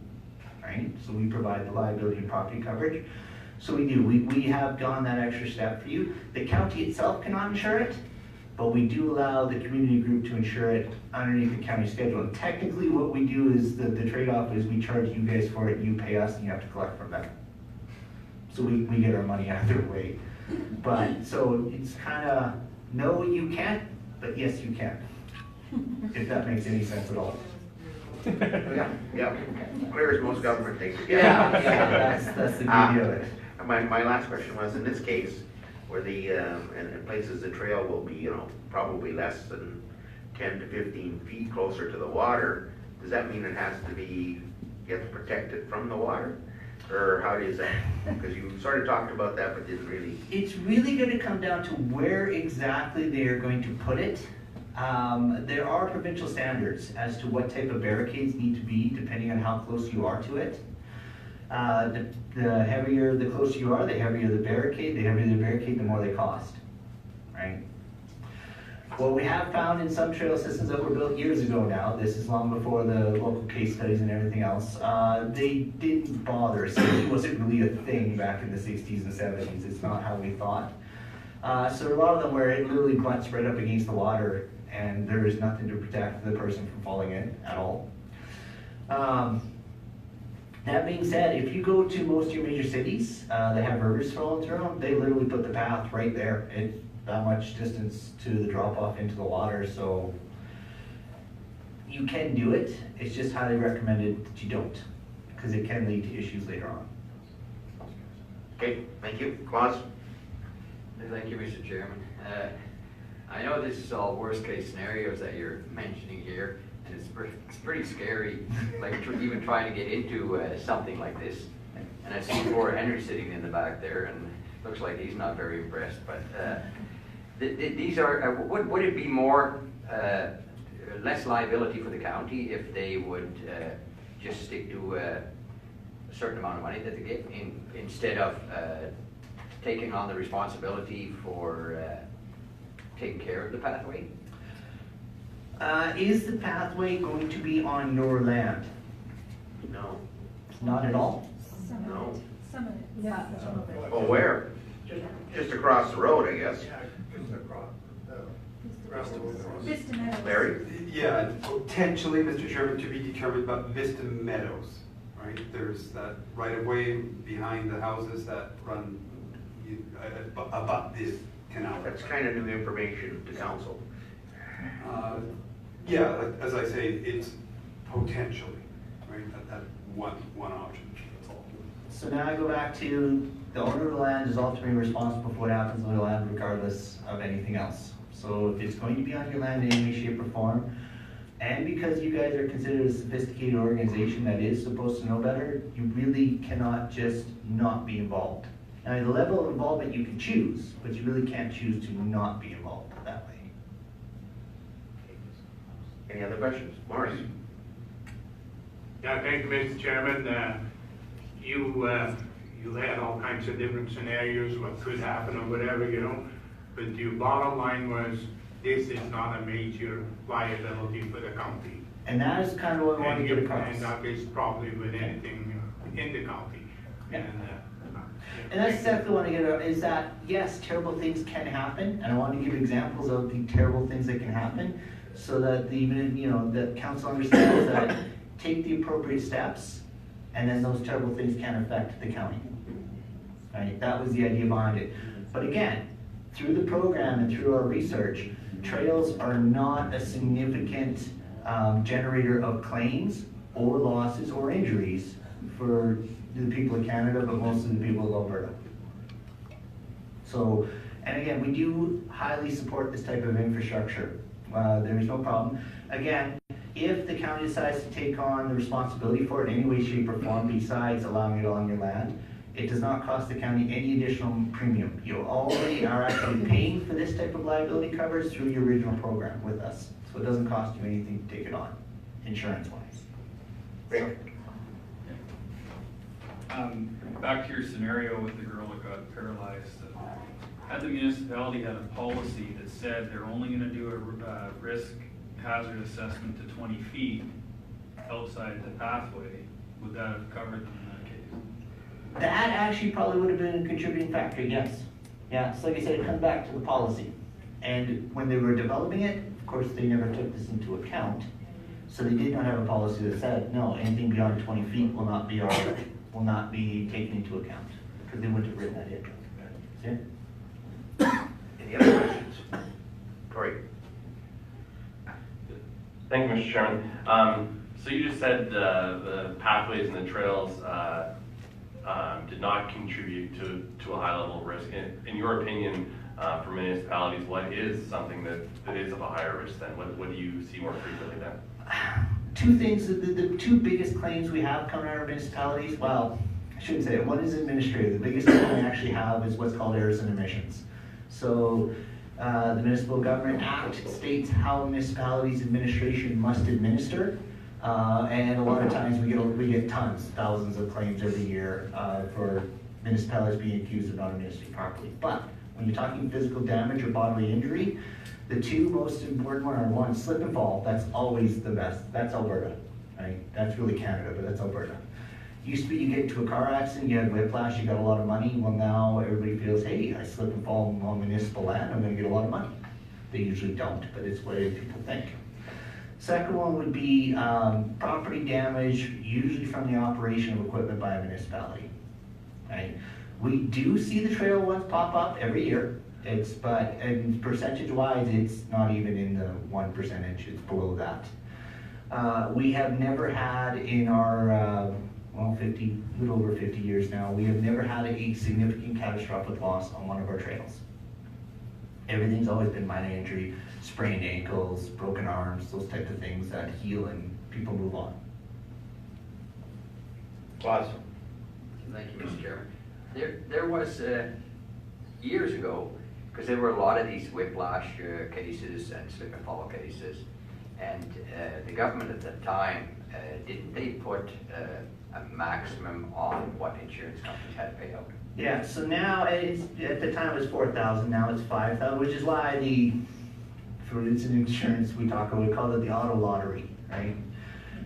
right? right? So we provide the liability and property coverage. So we do, we have gone that extra step for you. The county itself cannot insure it, but we do allow the community group to insure it underneath the county schedule. And technically what we do is, the trade-off is we charge you guys for it, you pay us, and you have to collect from them. So we get our money either way. But, so it's kind of, no, you can't, but yes, you can. If that makes any sense at all. Yeah, clear as most government things. Yeah, that's the beauty of it. My last question was, in this case, where the, in places the trail will be, probably less than 10 to 15 feet closer to the water, does that mean it has to be, gets protected from the water? Or how does that, because you sort of talked about that, but didn't really. It's really going to come down to where exactly they are going to put it. There are provincial standards as to what type of barricades need to be depending on how close you are to it. The heavier, the closer you are, the heavier the barricade. The heavier the barricade, the more they cost, right? What we have found in some trail systems that were built years ago now, this is long before the local case studies and everything else, they didn't bother. Safety wasn't really a thing back in the 60s and 70s. It's not how we thought. So a lot of them where it literally butts right up against the water and there is nothing to protect the person from falling in at all. That being said, if you go to most of your major cities that have rivers flowing through them, they literally put the path right there. It's that much distance to the drop off into the water, so you can do it. It's just highly recommended that you don't, because it can lead to issues later on. Okay, thank you. Claus? Thank you, Mr. Chairman. I know this is all worst case scenarios that you're mentioning here, and it's pretty scary, like even trying to get into something like this. And I see poor Henry sitting in the back there, and looks like he's not very impressed. But these are, would it be more, less liability for the county if they would just stick to a certain amount of money that they get instead of taking on the responsibility for taking care of the pathway? Is the pathway going to be on your land? No. Not at all? No. Some of it. Yeah. Some of it. Oh, where? Just across the road, I guess. Vista Meadows. Larry? Yeah, potentially, Mr. Chairman, to be determined, but Vista Meadows, right? There's that right of way behind the houses that run above this canal. That's kind of new information to council. Yeah, as I say, it's potentially, right, that one option, that's all. So now I go back to the owner of the land is ultimately responsible for what happens on the land regardless of anything else. So if it's going to be on your land in any way, shape, or form, and because you guys are considered a sophisticated organization that is supposed to know better, you really cannot just not be involved. Now, the level of involvement you can choose, but you really can't choose to not be involved that way. Any other questions? Morris? Yeah, thank you, Mr. Chairman. You had all kinds of different scenarios, what could happen or whatever, but your bottom line was, this is not a major liability for the county. And that is kind of what we want to get across. And that is probably with anything in the county. Yeah. And that's exactly what I want to get at, is that, yes, terrible things can happen, and I want to give examples of the terrible things that can happen, so that the council understands that take the appropriate steps, and then those terrible things can affect the county. Right? That was the idea behind it. But again, through the program and through our research, trails are not a significant generator of claims or losses or injuries for the people of Canada, but most of the people of Alberta. So, and again, we do highly support this type of infrastructure. There is no problem. Again, if the county decides to take on the responsibility for it in any way, shape, or form besides allowing it on your land, it does not cost the county any additional premium. You already are actually paying for this type of liability coverage through your original program with us. So it doesn't cost you anything to take it on, insurance-wise. Rick? Back to your scenario with the girl that got paralyzed. Had the municipality had a policy that said they're only going to do a risk hazard assessment to 20 feet outside the pathway, would that have covered them in that case? That actually probably would have been a contributing factor, yes. Yeah, so like I said, it comes back to the policy. And when they were developing it, of course, they never took this into account. So they did not have a policy that said, no, anything beyond 20 feet will not be taken into account, because they wouldn't have written that in. See? Any other questions? Corey? Thank you, Mr. Chairman. So you just said the pathways and the trails did not contribute to a high level of risk. In your opinion, for municipalities, what is something that is of a higher risk then? What do you see more frequently then? Two things, the two biggest claims we have coming out of municipalities, well, I shouldn't say it, one is administrative. The biggest claim we actually have is what's called errors and omissions. So the Municipal Government Act states how municipalities' administration must administer. And a lot of times we get tons, thousands of claims every year for municipalities being accused of not administering properly. But when you're talking physical damage or bodily injury, the two most important ones are one, slip and fall. That's always the best. That's Alberta, right? That's really Canada, but that's Alberta. Used to be you get into a car accident, you had whiplash, you got a lot of money. Well, now everybody feels, hey, I slip and fall on municipal land, I'm going to get a lot of money. They usually don't, but it's what people think. Second one would be property damage, usually from the operation of equipment by a municipality. Right? We do see the trail ones pop up every year. And percentage-wise, it's not even in the 1%, it's below that. We have never had in our, little over 50 years now, we have never had a significant catastrophic loss on one of our trails. Everything's always been minor injury, sprained ankles, broken arms, those types of things that heal and people move on. Awesome. Thank you, Mr. Chairman. There was, years ago, because there were a lot of these whiplash cases and slip and fall cases, and the government at the time, didn't they put a maximum on what insurance companies had to pay out? Yeah, so now at the time it was 4,000, now it's 5,000, which is why for instance insurance we call it the auto lottery, right?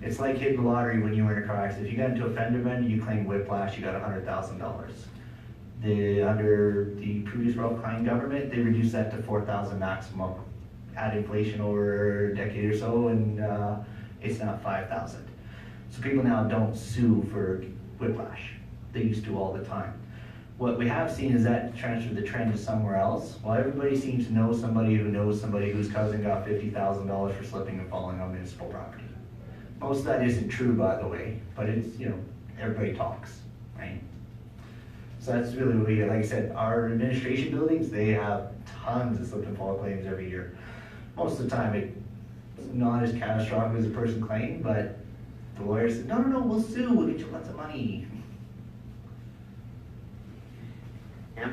It's like hitting the lottery when you were in a car accident. If you got into a fender bender, you claim whiplash, you got $100,000. Under the previous Ralph Klein government, they reduced that to 4,000 maximum. Add inflation over a decade or so, and it's now 5,000. So people now don't sue for whiplash. They used to all the time. What we have seen is that transfer the trend to somewhere else. While everybody seems to know somebody who knows somebody whose cousin got $50,000 for slipping and falling on municipal property. Most of that isn't true, by the way, but it's, everybody talks, right? So that's really what we get. Like I said, our administration buildings, they have tons of slip and fall claims every year. Most of the time, it's not as catastrophic as a person claimed, but the lawyer said, no, we'll sue, we'll get you lots of money. Yeah.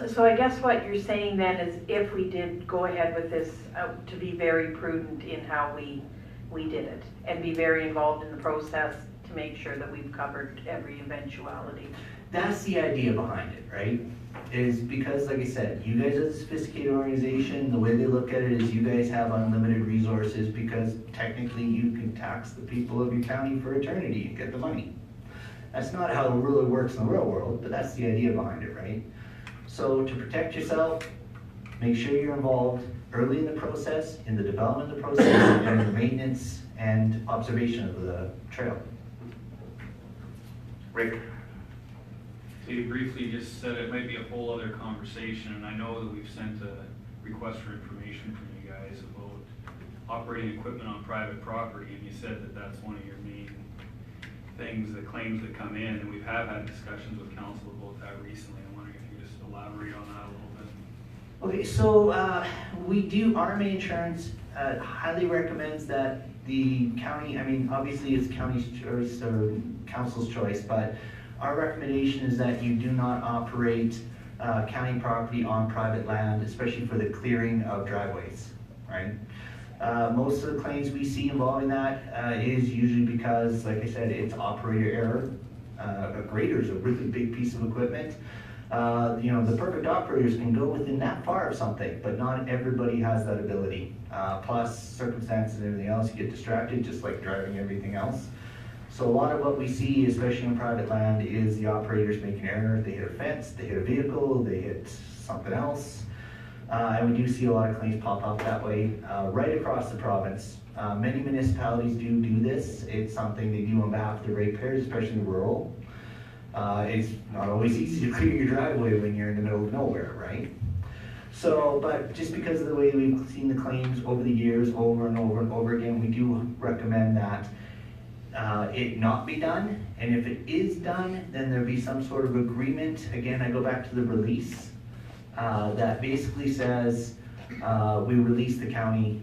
So I guess what you're saying then is if we did go ahead with this, to be very prudent in how we did it and be very involved in the process to make sure that we've covered every eventuality. That's the idea behind it, right? Is because, like I said, you guys are a sophisticated organization. The way they look at it is you guys have unlimited resources because technically you can tax the people of your county for eternity and get the money. That's not how it really works in the real world, but that's the idea behind it, right? So to protect yourself, make sure you're involved early in the process, in the development of the process, and in the maintenance and observation of the trail. Rick? So you briefly just said it might be a whole other conversation, and I know that we've sent a request for information from you guys about operating equipment on private property, and you said that that's one of your main things, the claims that come in, and we have had discussions with council about that recently. I'm wondering if you could just elaborate on that a little bit. Okay, so we do, Army Insurance highly recommends that the county, obviously it's county's choice or council's choice, but our recommendation is that you do not operate county property on private land, especially for the clearing of driveways, right? Most of the claims we see involving that is usually because, like I said, it's operator error. A grader is a really big piece of equipment. The perfect operators can go within that far of something, but not everybody has that ability. Plus circumstances and everything else, you get distracted just like driving everything else. So a lot of what we see, especially on private land, is the operators make an error. They hit a fence, they hit a vehicle, they hit something else. And we do see a lot of claims pop up that way, right across the province. Many municipalities do this. It's something they do on behalf of the ratepayers, especially rural. It's not always easy to clear your driveway when you're in the middle of nowhere, right? So, but just because of the way we've seen the claims over the years, over and over and over again, we do recommend that it not be done. And if it is done, then there be some sort of agreement. Again, I go back to the release that basically says we release the county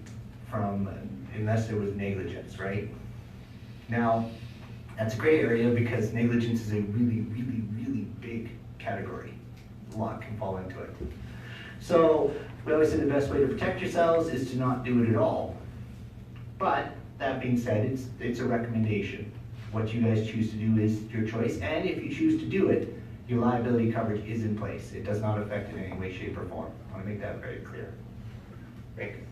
from, unless there was negligence, right? Now, that's a gray area because negligence is a really, really, really big category. A lot can fall into it. So we always say the best way to protect yourselves is to not do it at all. But that being said, it's a recommendation. What you guys choose to do is your choice, and if you choose to do it, your liability coverage is in place. It does not affect in any way, shape, or form. I want to make that very clear. Rick?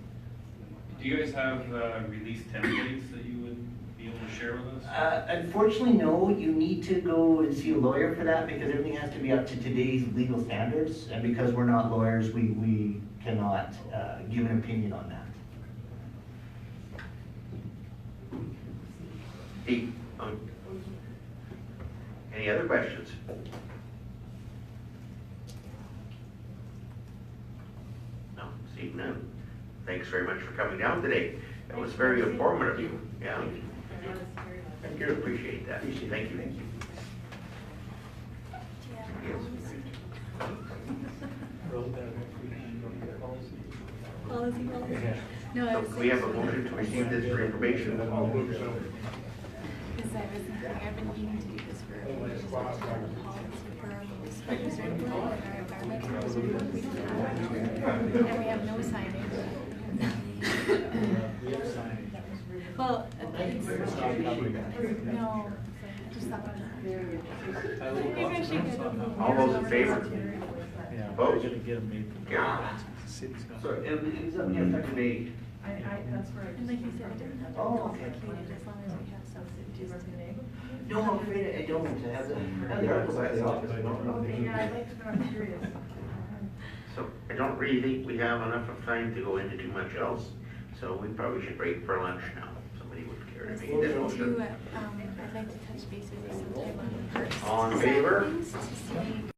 Do you guys have release templates that you would be able to share with us? Unfortunately, no. You need to go and see a lawyer for that because everything has to be up to today's legal standards. And because we're not lawyers, we cannot give an opinion on that. Pete, any other questions? No, see none. Thanks very much for coming down today. That was very informative. Yeah. Thank you. Appreciate that. Thank you. Policy. No, I So was we have a motion to receive this for information. Because I was thinking, I've been needing to do this for a while. Policy for our disclosure and our environmental and we have no signage. Well, it's, no, just that one. Maybe I should get a- All those in favor? Opposed? Carried. Sorry, it was effective date. That's where And like you said, it doesn't have to be Oh, okay. complicated as long as we have something to do. No, I'm afraid I don't. I have the articles at the office. I don't know. Okay, yeah, I'd like to know, I'm curious. So I don't really think we have enough of time to go into too much else. So we probably should break for lunch now. Somebody would care to make that motion. I'd like to touch base with you sometime on the first. All in favor? Things to see